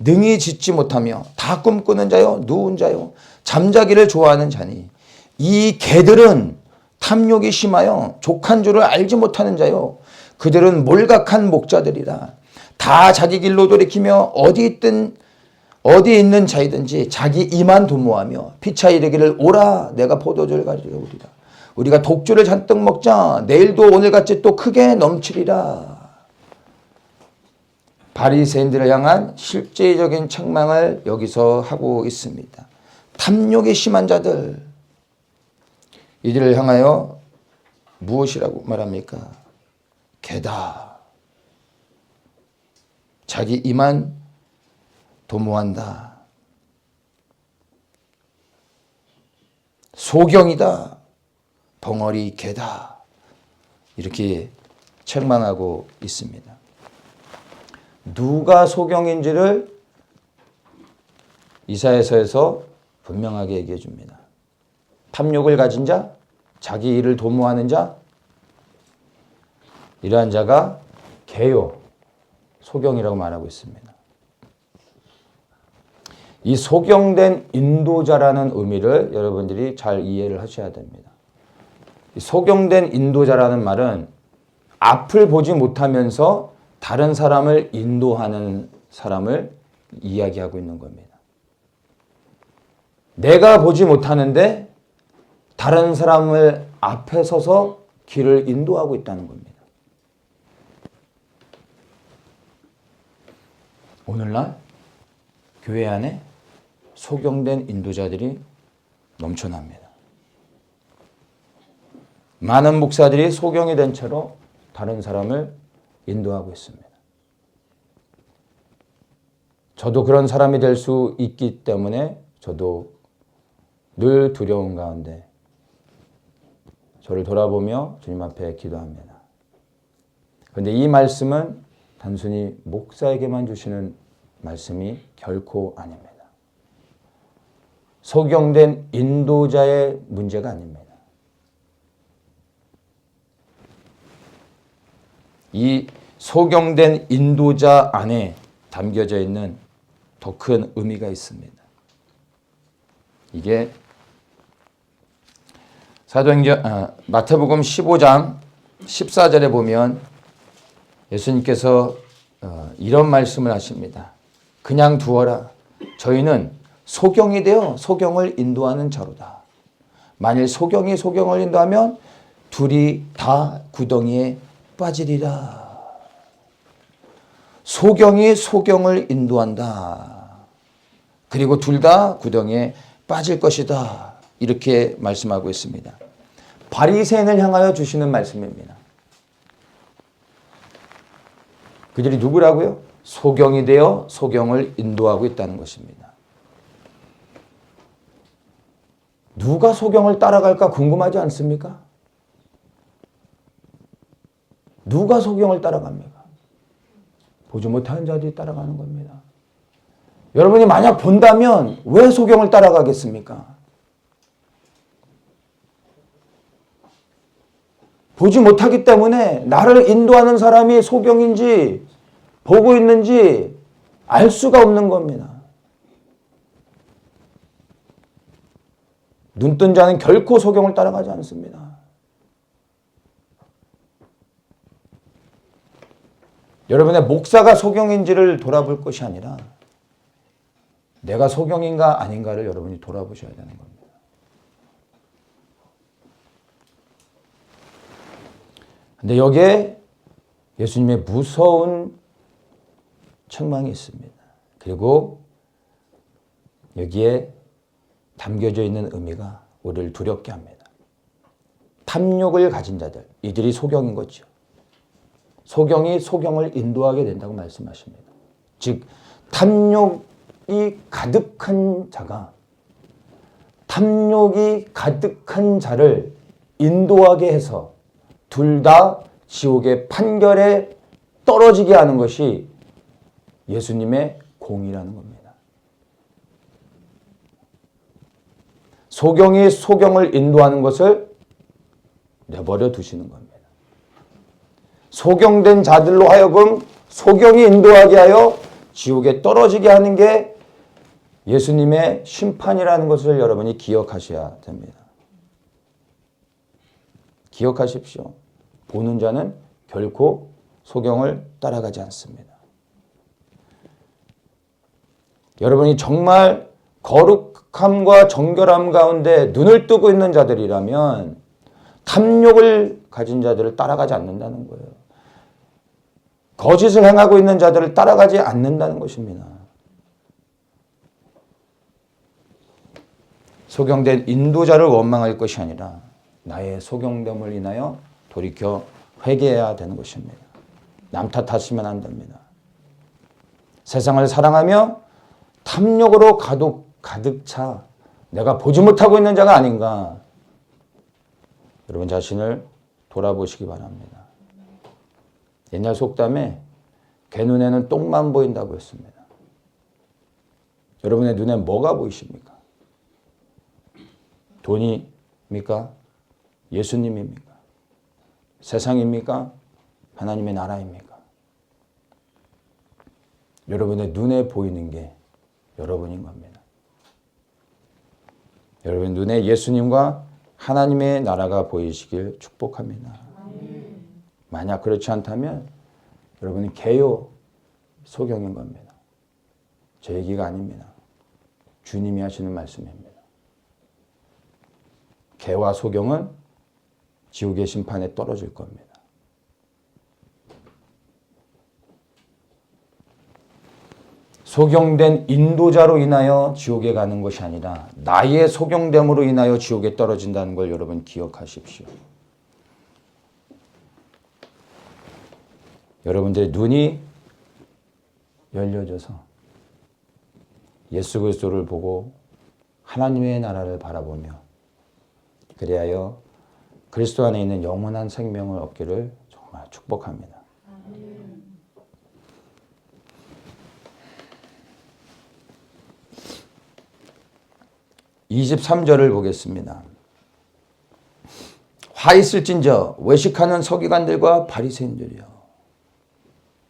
Speaker 1: 능히 짓지 못하며 다 꿈꾸는 자요 누운 자요 잠자기를 좋아하는 자니 이 개들은 탐욕이 심하여 족한 줄을 알지 못하는 자요 그들은 몰각한 목자들이라. 다 자기 길로 돌이키며 어디 있는 자이든지 자기 이만 도모하며 피차 이르기를 오라 내가 포도주를 가지러 오리라. 우리가 독주를 잔뜩 먹자 내일도 오늘같이 또 크게 넘치리라. 바리새인들을 향한 실제적인 책망을 여기서 하고 있습니다. 탐욕이 심한 자들 이들을 향하여 무엇이라고 말합니까? 개다. 자기 이만 도모한다. 소경이다. 벙어리 개다. 이렇게 책망하고 있습니다. 누가 소경인지를 이사야서에서 분명하게 얘기해 줍니다. 탐욕을 가진 자, 자기 일을 도모하는 자, 이러한 자가 개요. 소경이라고 말하고 있습니다. 이 소경된 인도자라는 의미를 여러분들이 잘 이해를 하셔야 됩니다. 이 소경된 인도자라는 말은 앞을 보지 못하면서 다른 사람을 인도하는 사람을 이야기하고 있는 겁니다. 내가 보지 못하는데 다른 사람을 앞에 서서 길을 인도하고 있다는 겁니다. 오늘날 교회 안에 소경된 인도자들이 넘쳐납니다. 많은 목사들이 소경이 된 채로 다른 사람을 인도하고 있습니다. 저도 그런 사람이 될 수 있기 때문에 저도 늘 두려움 가운데 저를 돌아보며 주님 앞에 기도합니다. 그런데 이 말씀은 단순히 목사에게만 주시는 말씀이 결코 아닙니다. 소경된 인도자의 문제가 아닙니다. 이 소경된 인도자 안에 담겨져 있는 더 큰 의미가 있습니다. 이게 마태복음 15장 14절에 보면 예수님께서 이런 말씀을 하십니다. 그냥 두어라. 저희는 소경이 되어 소경을 인도하는 자로다. 만일 소경이 소경을 인도하면 둘이 다 구덩이에 빠지리라. 소경이 소경을 인도한다. 그리고 둘 다 구덩이에 빠질 것이다. 이렇게 말씀하고 있습니다. 바리새인을 향하여 주시는 말씀입니다. 그들이 누구라고요? 소경이 되어 소경을 인도하고 있다는 것입니다. 누가 소경을 따라갈까 궁금하지 않습니까? 누가 소경을 따라갑니까? 보지 못하는 자들이 따라가는 겁니다. 여러분이 만약 본다면 왜 소경을 따라가겠습니까? 보지 못하기 때문에 나를 인도하는 사람이 소경인지 보고 있는지 알 수가 없는 겁니다. 눈뜬 자는 결코 소경을 따라가지 않습니다. 여러분의 목사가 소경인지를 돌아볼 것이 아니라 내가 소경인가 아닌가를 여러분이 돌아보셔야 되는 겁니다. 근데 여기에 예수님의 무서운 책망이 있습니다. 그리고 여기에 담겨져 있는 의미가 우리를 두렵게 합니다. 탐욕을 가진 자들, 이들이 소경인 거죠. 소경이 소경을 인도하게 된다고 말씀하십니다. 즉 탐욕이 가득한 자가 탐욕이 가득한 자를 인도하게 해서 둘 다 지옥의 판결에 떨어지게 하는 것이 예수님의 공이라는 겁니다. 소경이 소경을 인도하는 것을 내버려 두시는 겁니다. 소경된 자들로 하여금 소경이 인도하게 하여 지옥에 떨어지게 하는 게 예수님의 심판이라는 것을 여러분이 기억하셔야 됩니다. 기억하십시오. 보는 자는 결코 소경을 따라가지 않습니다. 여러분이 정말 거룩함과 정결함 가운데 눈을 뜨고 있는 자들이라면 탐욕을 가진 자들을 따라가지 않는다는 거예요. 거짓을 행하고 있는 자들을 따라가지 않는다는 것입니다. 소경된 인도자를 원망할 것이 아니라 나의 소경됨을 인하여 돌이켜 회개해야 되는 것입니다. 남 탓하시면 안 됩니다. 세상을 사랑하며 탐욕으로 가득 차 내가 보지 못하고 있는 자가 아닌가. 여러분 자신을 돌아보시기 바랍니다. 옛날 속담에 개 눈에는 똥만 보인다고 했습니다. 여러분의 눈에 뭐가 보이십니까? 돈입니까? 예수님입니까? 세상입니까? 하나님의 나라입니까? 여러분의 눈에 보이는 게 여러분인 겁니다. 여러분 눈에 예수님과 하나님의 나라가 보이시길 축복합니다. 만약 그렇지 않다면 여러분이 개요 소경인 겁니다. 제 얘기가 아닙니다. 주님이 하시는 말씀입니다. 개와 소경은 지옥의 심판에 떨어질 겁니다. 소경된 인도자로 인하여 지옥에 가는 것이 아니라 나의 소경됨으로 인하여 지옥에 떨어진다는 걸 여러분 기억하십시오. 여러분들의 눈이 열려져서 예수 그리스도를 보고 하나님의 나라를 바라보며 그리하여 그리스도 안에 있는 영원한 생명을 얻기를 정말 축복합니다. 23절을 보겠습니다. 화 있을진저 외식하는 서기관들과 바리새인들이여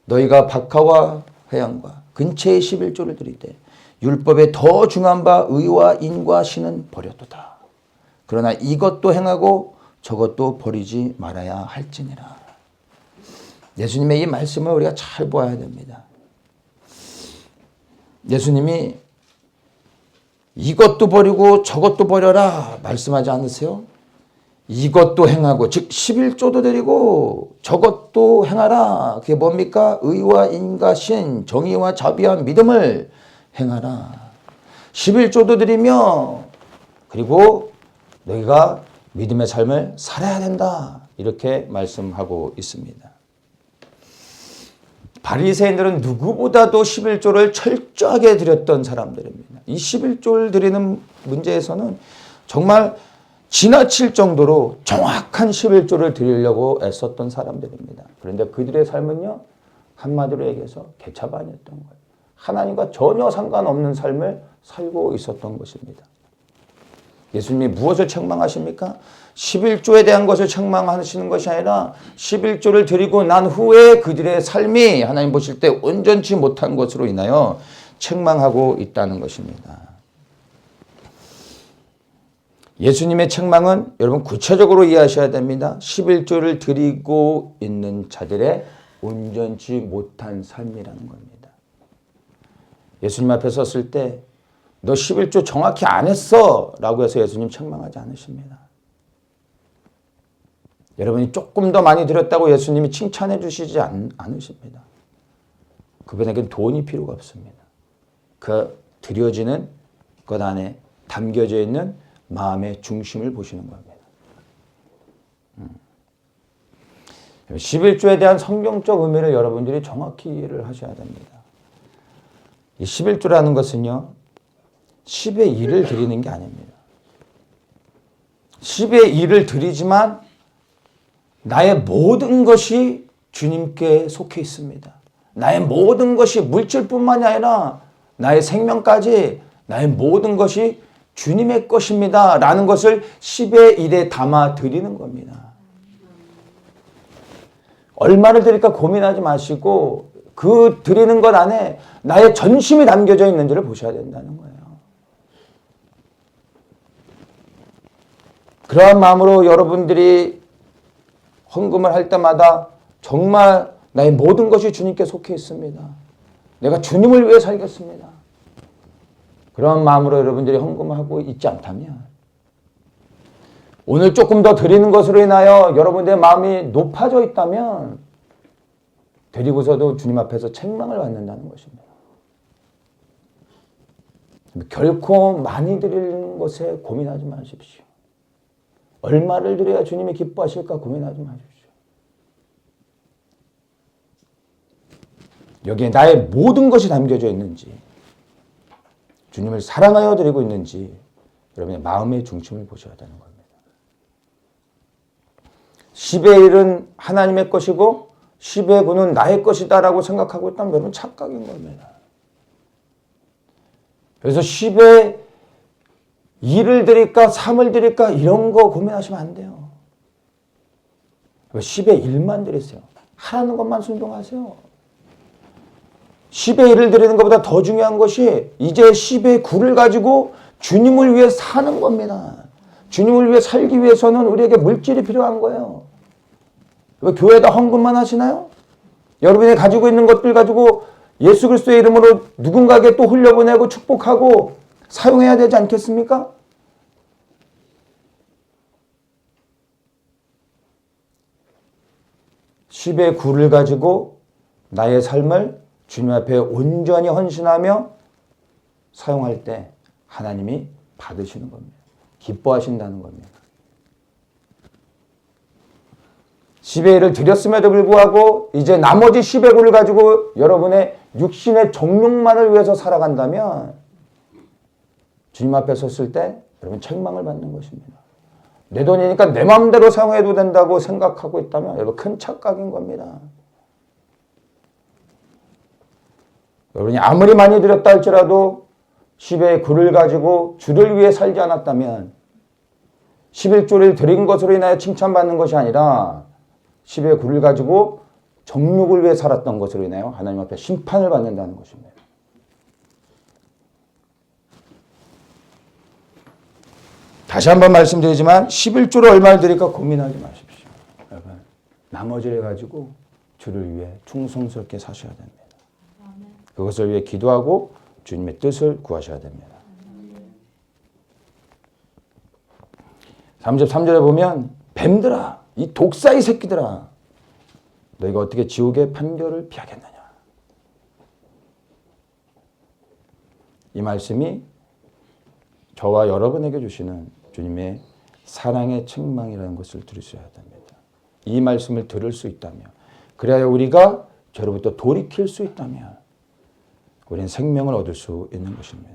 Speaker 1: 너희가 박하와 회양과 근처에 11조를 드리되 율법에 더 중한 바 의와 인과 신은 버렸도다. 그러나 이것도 행하고 저것도 버리지 말아야 할지니라. 예수님의 이 말씀을 우리가 잘 보아야 됩니다. 예수님이 이것도 버리고 저것도 버려라 말씀하지 않으세요? 이것도 행하고 즉 11조도 드리고 저것도 행하라. 그게 뭡니까? 의와 인과 신, 정의와 자비와 믿음을 행하라. 11조도 드리며 그리고 너희가 믿음의 삶을 살아야 된다. 이렇게 말씀하고 있습니다. 바리새인들은 누구보다도 11조를 철저하게 드렸던 사람들입니다. 이 11조를 드리는 문제에서는 정말 지나칠 정도로 정확한 11조를 드리려고 애썼던 사람들입니다. 그런데 그들의 삶은요, 한마디로 얘기해서 개차반이었던 거예요. 하나님과 전혀 상관없는 삶을 살고 있었던 것입니다. 예수님이 무엇을 책망하십니까? 11조에 대한 것을 책망하시는 것이 아니라 11조를 드리고 난 후에 그들의 삶이 하나님 보실 때 온전치 못한 것으로 인하여 책망하고 있다는 것입니다. 예수님의 책망은 여러분 구체적으로 이해하셔야 됩니다. 11조를 드리고 있는 자들의 온전치 못한 삶이라는 겁니다. 예수님 앞에 섰을 때 너 11조 정확히 안 했어 라고 해서 예수님 책망하지 않으십니다. 여러분이 조금 더 많이 드렸다고 예수님이 칭찬해 주시지 않으십니다. 그분에겐 돈이 필요가 없습니다. 그 드려지는 것 안에 담겨져 있는 마음의 중심을 보시는 겁니다. 11조에 대한 성경적 의미를 여러분들이 정확히 이해를 하셔야 됩니다. 이 11조라는 것은요, 10의 1을 드리는 게 아닙니다. 10의 1을 드리지만 나의 모든 것이 주님께 속해 있습니다. 나의 모든 것이 물질뿐만이 아니라 나의 생명까지 나의 모든 것이 주님의 것입니다. 라는 것을 10의 1에 담아 드리는 겁니다. 얼마를 드릴까 고민하지 마시고 그 드리는 것 안에 나의 전심이 담겨져 있는지를 보셔야 된다는 거예요. 그러한 마음으로 여러분들이 헌금을 할 때마다 정말 나의 모든 것이 주님께 속해 있습니다. 내가 주님을 위해 살겠습니다. 그런 마음으로 여러분들이 헌금을 하고 있지 않다면 오늘 조금 더 드리는 것으로 인하여 여러분들의 마음이 높아져 있다면 드리고서도 주님 앞에서 책망을 받는다는 것입니다. 결코 많이 드리는 것에 고민하지 마십시오. 얼마를 드려야 주님이 기뻐하실까 고민하지 마십시오. 여기에 나의 모든 것이 담겨져 있는지, 주님을 사랑하여 드리고 있는지 여러분의 마음의 중심을 보셔야 되는 겁니다. 10의 1은 하나님의 것이고 10의 9는 나의 것이다 라고 생각하고 있다면 여러분 착각인 겁니다. 그래서 10의 2를 드릴까 3을 드릴까 이런 거 고민하시면 안 돼요. 10의 1만 드리세요. 하라는 것만 순종하세요. 10의 1을 드리는 것보다 더 중요한 것이 이제 10의 9를 가지고 주님을 위해 사는 겁니다. 주님을 위해 살기 위해서는 우리에게 물질이 필요한 거예요. 왜 교회에다 헌금만 하시나요? 여러분이 가지고 있는 것들 가지고 예수 그리스도의 이름으로 누군가에게 또 흘려보내고 축복하고 사용해야 되지 않겠습니까? 십의 굴을 가지고 나의 삶을 주님 앞에 온전히 헌신하며 사용할 때 하나님이 받으시는 겁니다. 기뻐하신다는 겁니다. 10의 1을 드렸음에도 불구하고 이제 나머지 10의 9를 가지고 여러분의 육신의 정욕만을 위해서 살아간다면 주님 앞에 섰을 때 여러분 책망을 받는 것입니다. 내 돈이니까 내 마음대로 사용해도 된다고 생각하고 있다면 여러분 큰 착각인 겁니다. 여러분이 아무리 많이 드렸다 할지라도 10의 9를 가지고 주를 위해 살지 않았다면 11조를 드린 것으로 인하여 칭찬받는 것이 아니라 10의 9를 가지고 정욕을 위해 살았던 것으로 인하여 하나님 앞에 심판을 받는다는 것입니다. 다시 한번 말씀드리지만 11조를 얼마를 드릴까 고민하지 마십시오. 여러분, 나머지를 가지고 주를 위해 충성스럽게 사셔야 됩니다. 그것을 위해 기도하고 주님의 뜻을 구하셔야 됩니다. 33절에 보면 뱀들아, 이 독사의 새끼들아, 너희가 어떻게 지옥의 판결을 피하겠느냐. 이 말씀이 저와 여러분에게 주시는 주님의 사랑의 책망이라는 것을 들으셔야 됩니다. 이 말씀을 들을 수 있다면, 그래야 우리가 죄로부터 돌이킬 수 있다면 우리는 생명을 얻을 수 있는 것입니다.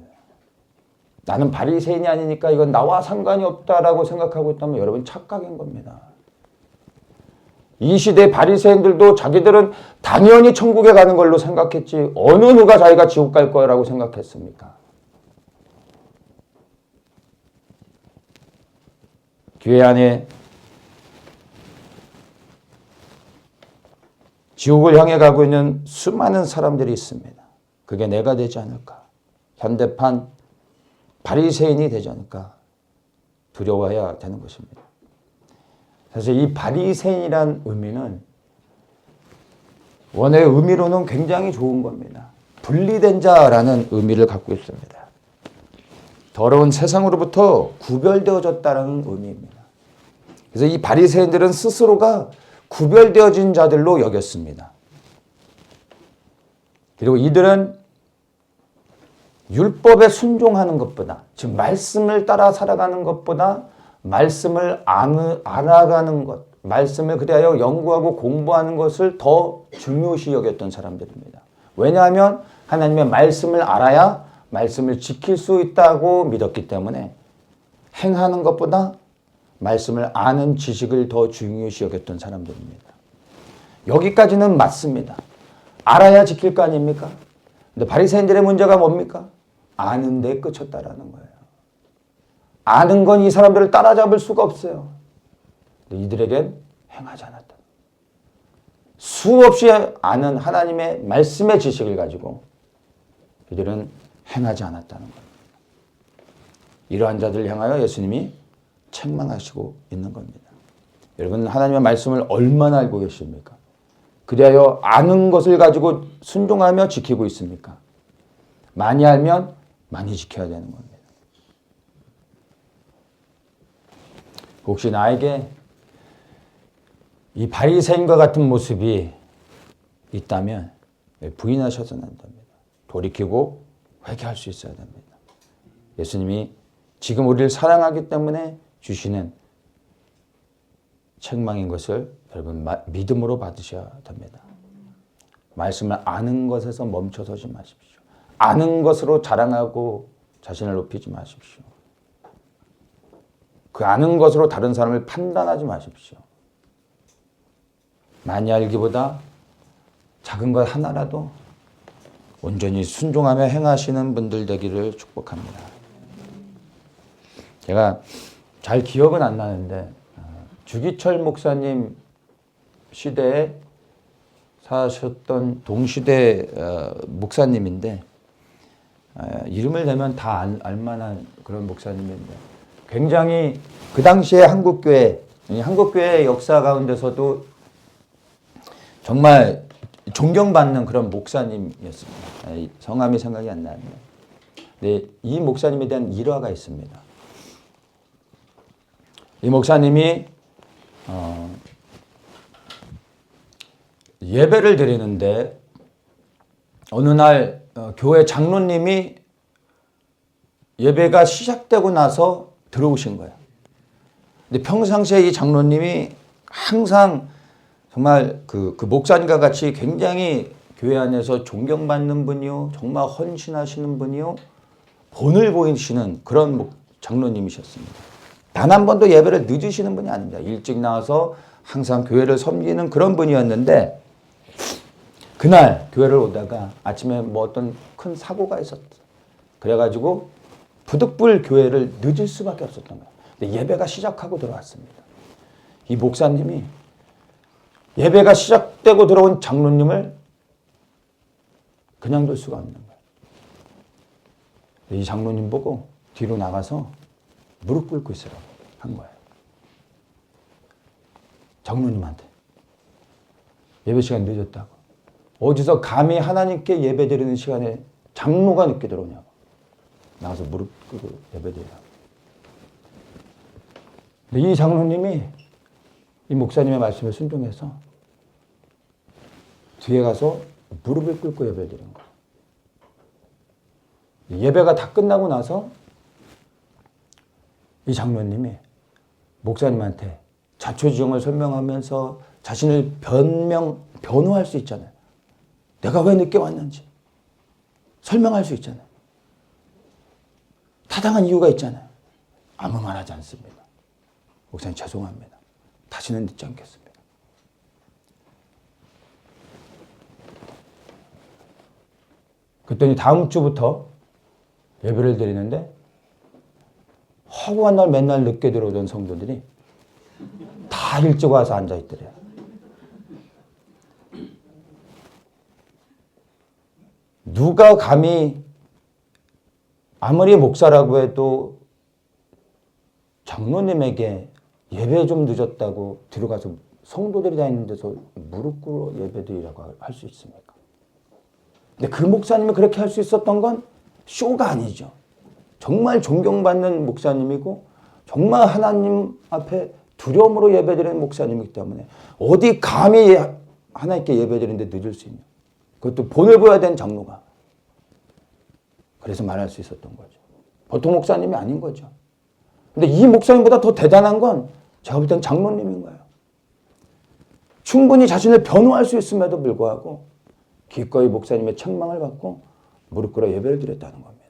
Speaker 1: 나는 바리새인이 아니니까 이건 나와 상관이 없다라고 생각하고 있다면 여러분 착각인 겁니다. 이 시대 바리새인들도 자기들은 당연히 천국에 가는 걸로 생각했지 어느 누가 자기가 지옥 갈 거라고 생각했습니까? 교회 안에 지옥을 향해 가고 있는 수많은 사람들이 있습니다. 그게 내가 되지 않을까? 현대판 바리새인이 되지 않을까? 두려워해야 되는 것입니다. 사실 이 바리새인이란 의미는 원어의 의미로는 굉장히 좋은 겁니다. 분리된 자라는 의미를 갖고 있습니다. 더러운 세상으로부터 구별되어졌다는 의미입니다. 그래서 이 바리새인들은 스스로가 구별되어진 자들로 여겼습니다. 그리고 이들은 율법에 순종하는 것보다, 즉 말씀을 따라 살아가는 것보다 말씀을 알아가는 것, 말씀을 그리하여 연구하고 공부하는 것을 더 중요시 여겼던 사람들입니다. 왜냐하면 하나님의 말씀을 알아야 말씀을 지킬 수 있다고 믿었기 때문에 행하는 것보다 말씀을 아는 지식을 더 중요시 여겼던 사람들입니다. 여기까지는 맞습니다. 알아야 지킬 거 아닙니까? 근데 바리새인들의 문제가 뭡니까? 아는 데 그쳤다라는 거예요. 아는 건 이 사람들을 따라잡을 수가 없어요. 근데 이들에겐 행하지 않았다. 수없이 아는 하나님의 말씀의 지식을 가지고 이들은 행하지 않았다는 거예요. 이러한 자들을 향하여 예수님이 책망하시고 있는 겁니다. 여러분 하나님의 말씀을 얼마나 알고 계십니까? 그리하여 아는 것을 가지고 순종하며 지키고 있습니까? 많이 알면 많이 지켜야 되는 겁니다. 혹시 나에게 이 바리새인과 같은 모습이 있다면 부인하셔서는 안 됩니다. 돌이키고 회개할 수 있어야 됩니다. 예수님이 지금 우리를 사랑하기 때문에 주시는 책망인 것을 여러분 믿음으로 받으셔야 됩니다. 말씀을 아는 것에서 멈춰서지 마십시오. 아는 것으로 자랑하고 자신을 높이지 마십시오. 그 아는 것으로 다른 사람을 판단하지 마십시오. 많이 알기보다 작은 것 하나라도 온전히 순종하며 행하시는 분들 되기를 축복합니다. 제가 잘 기억은 안 나는데 주기철 목사님 시대에 사셨던 동시대 목사님인데 이름을 대면 다 알만한 그런 목사님인데 굉장히 그 당시에 한국교회의 역사 가운데서도 정말 존경받는 그런 목사님이었습니다. 성함이 생각이 안 나네요. 네, 이 목사님에 대한 일화가 있습니다. 이 목사님이 예배를 드리는데 어느 날 교회 장로님이 예배가 시작되고 나서 들어오신 거예요. 근데 평상시에 이 장로님이 항상 정말 그 목사님과 같이 굉장히 교회 안에서 존경받는 분이요, 정말 헌신하시는 분이요, 본을 보이시는 그런 장로님이셨습니다. 단 한 번도 예배를 늦으시는 분이 아닙니다. 일찍 나와서 항상 교회를 섬기는 그런 분이었는데 그날 교회를 오다가 아침에 뭐 어떤 큰 사고가 있었어. 그래가지고 부득불 교회를 늦을 수밖에 없었던 거예요. 근데 예배가 시작하고 들어왔습니다. 이 목사님이 예배가 시작되고 들어온 장로님을 그냥 둘 수가 없는 거예요. 이 장로님 보고 뒤로 나가서 무릎 꿇고 있으라고 한 거예요. 장로님한테. 예배 시간 늦었다고. 어디서 감히 하나님께 예배 드리는 시간에 장로가 늦게 들어오냐고. 나가서 무릎 꿇고 예배 드리라고. 근데 이 장로님이 이 목사님의 말씀에 순종해서 뒤에 가서 무릎을 꿇고 예배 드린 거예요. 예배가 다 끝나고 나서 이 장로님이 목사님한테 자초지종을 설명하면서 자신을 변호할 수 있잖아요. 내가 왜 늦게 왔는지 설명할 수 있잖아요. 타당한 이유가 있잖아요. 아무 말 하지 않습니다. 목사님 죄송합니다. 다시는 늦지 않겠습니다. 그랬더니 다음 주부터 예배를 드리는데 허구한 날 맨날 늦게 들어오던 성도들이 다 일찍 와서 앉아있더래요. 누가 감히 아무리 목사라고 해도 장로님에게 예배 좀 늦었다고 들어가서 성도들이 다 있는 데서 무릎 꿇어 예배드리라고 할 수 있습니까? 근데 그 목사님이 그렇게 할 수 있었던 건 쇼가 아니죠. 정말 존경받는 목사님이고 정말 하나님 앞에 두려움으로 예배드리는 목사님이기 때문에 어디 감히 하나님께 예배드리는데 늦을 수 있냐. 그것도 본을 보여야 되는 장로가. 그래서 말할 수 있었던 거죠. 보통 목사님이 아닌 거죠. 근데 이 목사님보다 더 대단한 건 제가 볼 땐 장로님인 거예요. 충분히 자신을 변호할 수 있음에도 불구하고 기꺼이 목사님의 책망을 받고 무릎 꿇어 예배를 드렸다는 겁니다.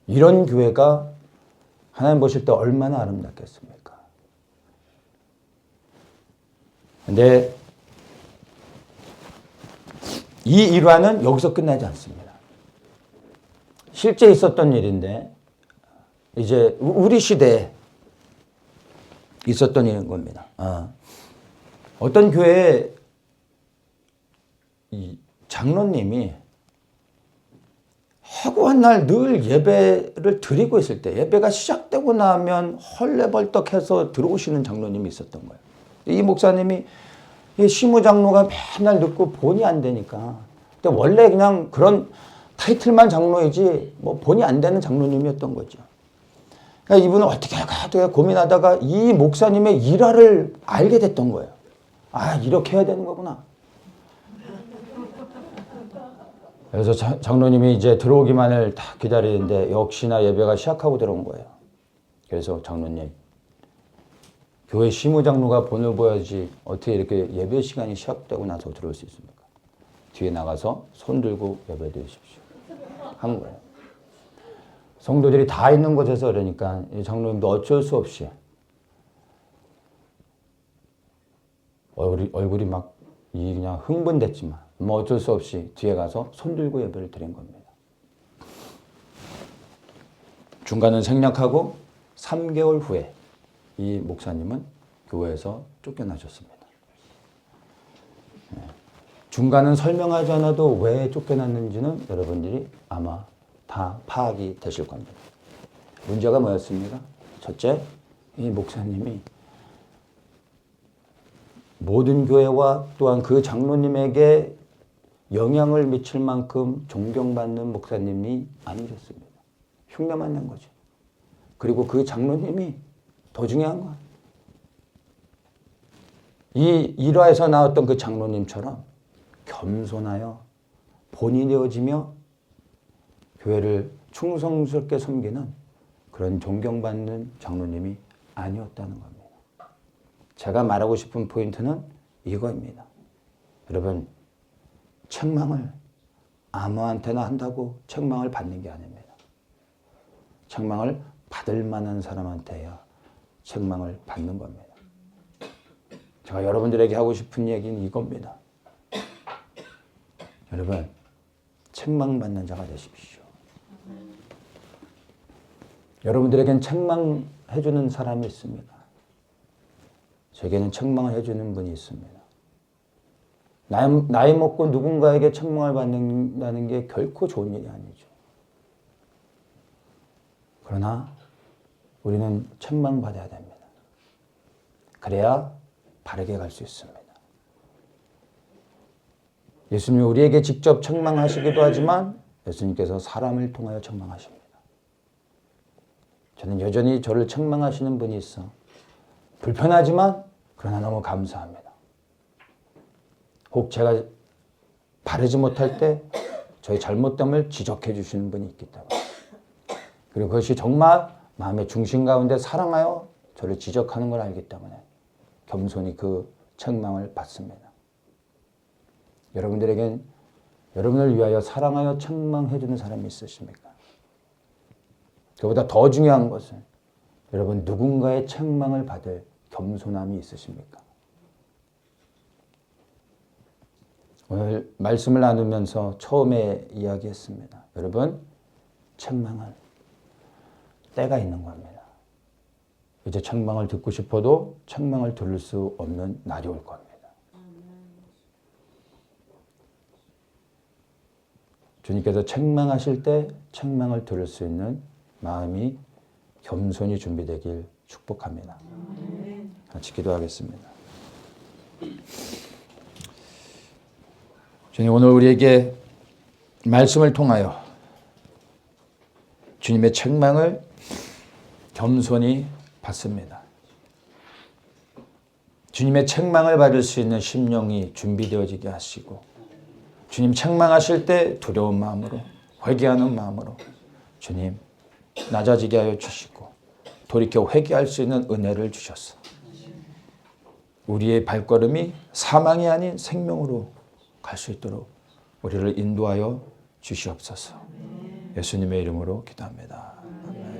Speaker 1: 이런 교회가 하나님 보실 때 얼마나 아름답겠습니까? 근데 이 일화는 여기서 끝나지 않습니다. 실제 있었던 일인데 이제 우리 시대에 있었던 일인 겁니다. 어떤 교회에 이 장로님이 허구한 날 늘 예배를 드리고 있을 때 예배가 시작되고 나면 헐레벌떡해서 들어오시는 장로님이 있었던 거예요. 이 목사님이 이 시무장로가 맨날 늦고 본이 안 되니까 근데 원래 그냥 그런 타이틀만 장로이지 뭐 본이 안 되는 장로님이었던 거죠. 그러니까 이분은 어떻게 할까 고민하다가 이 목사님의 일화를 알게 됐던 거예요. 아, 이렇게 해야 되는 거구나. 그래서 장로님이 이제 들어오기만을 다 기다리는데 역시나 예배가 시작하고 들어온 거예요. 그래서 장로님, 교회 시무장로가 본을 보여야지 어떻게 이렇게 예배 시간이 시작되고 나서 들어올 수 있습니까? 뒤에 나가서 손 들고 예배 드리십시오. 한 거예요. 성도들이 다 있는 곳에서 그러니까 장로님도 어쩔 수 없이 얼굴이 막 그냥 흥분됐지만 뭐 어쩔 수 없이 뒤에 가서 손 들고 예배를 드린 겁니다. 중간은 생략하고 3개월 후에 이 목사님은 교회에서 쫓겨나셨습니다. 중간은 설명하지 않아도 왜 쫓겨났는지는 여러분들이 아마 다 파악이 되실 겁니다. 문제가 뭐였습니까? 첫째, 이 목사님이 모든 교회와 또한 그 장로님에게 영향을 미칠 만큼 존경받는 목사님이 아니셨습니다. 흉내만 낸 거죠. 그리고 그 장로님이 더 중요한 건 이 일화에서 나왔던 그 장로님처럼 겸손하여 본이 되어지며 교회를 충성스럽게 섬기는 그런 존경받는 장로님이 아니었다는 겁니다. 제가 말하고 싶은 포인트는 이거입니다. 여러분, 책망을 아무한테나 한다고 책망을 받는 게 아닙니다. 책망을 받을 만한 사람한테야 책망을 받는 겁니다. 제가 여러분들에게 하고 싶은 얘기는 이겁니다. 여러분, 책망받는 자가 되십시오. 여러분들에겐 책망해주는 사람이 있습니다. 제게는 책망을 해주는 분이 있습니다. 나이 먹고 누군가에게 책망을 받는다는 게 결코 좋은 일이 아니죠. 그러나 우리는 책망받아야 됩니다. 그래야 바르게 갈 수 있습니다. 예수님이 우리에게 직접 책망하시기도 하지만 예수님께서 사람을 통하여 책망하십니다. 저는 여전히 저를 책망하시는 분이 있어 불편하지만 그러나 너무 감사합니다. 혹 제가 바르지 못할 때 저의 잘못됨을 지적해 주시는 분이 있기 때문에, 그리고 그것이 정말 마음의 중심 가운데 사랑하여 저를 지적하는 걸 알기 때문에 겸손히 그 책망을 받습니다. 여러분들에겐 여러분을 위하여 사랑하여 책망해 주는 사람이 있으십니까? 그보다 더 중요한 것은 여러분 누군가의 책망을 받을 겸손함이 있으십니까? 오늘 말씀을 나누면서 처음에 이야기했습니다. 여러분, 책망은 때가 있는 겁니다. 이제 책망을 듣고 싶어도 책망을 들을 수 없는 날이 올 겁니다. 주님께서 책망하실 때 책망을 들을 수 있는 마음이 겸손히 준비되길 축복합니다. 같이 기도하겠습니다. 주님, 오늘 우리에게 말씀을 통하여 주님의 책망을 겸손히 받습니다. 주님의 책망을 받을 수 있는 심령이 준비되어지게 하시고, 주님 책망하실 때 두려운 마음으로, 회개하는 마음으로 주님 낮아지게 하여 주시고 돌이켜 회개할 수 있는 은혜를 주셨어. 우리의 발걸음이 사망이 아닌 생명으로 갈 수 있도록 우리를 인도하여 주시옵소서. 예수님의 이름으로 기도합니다. 아멘.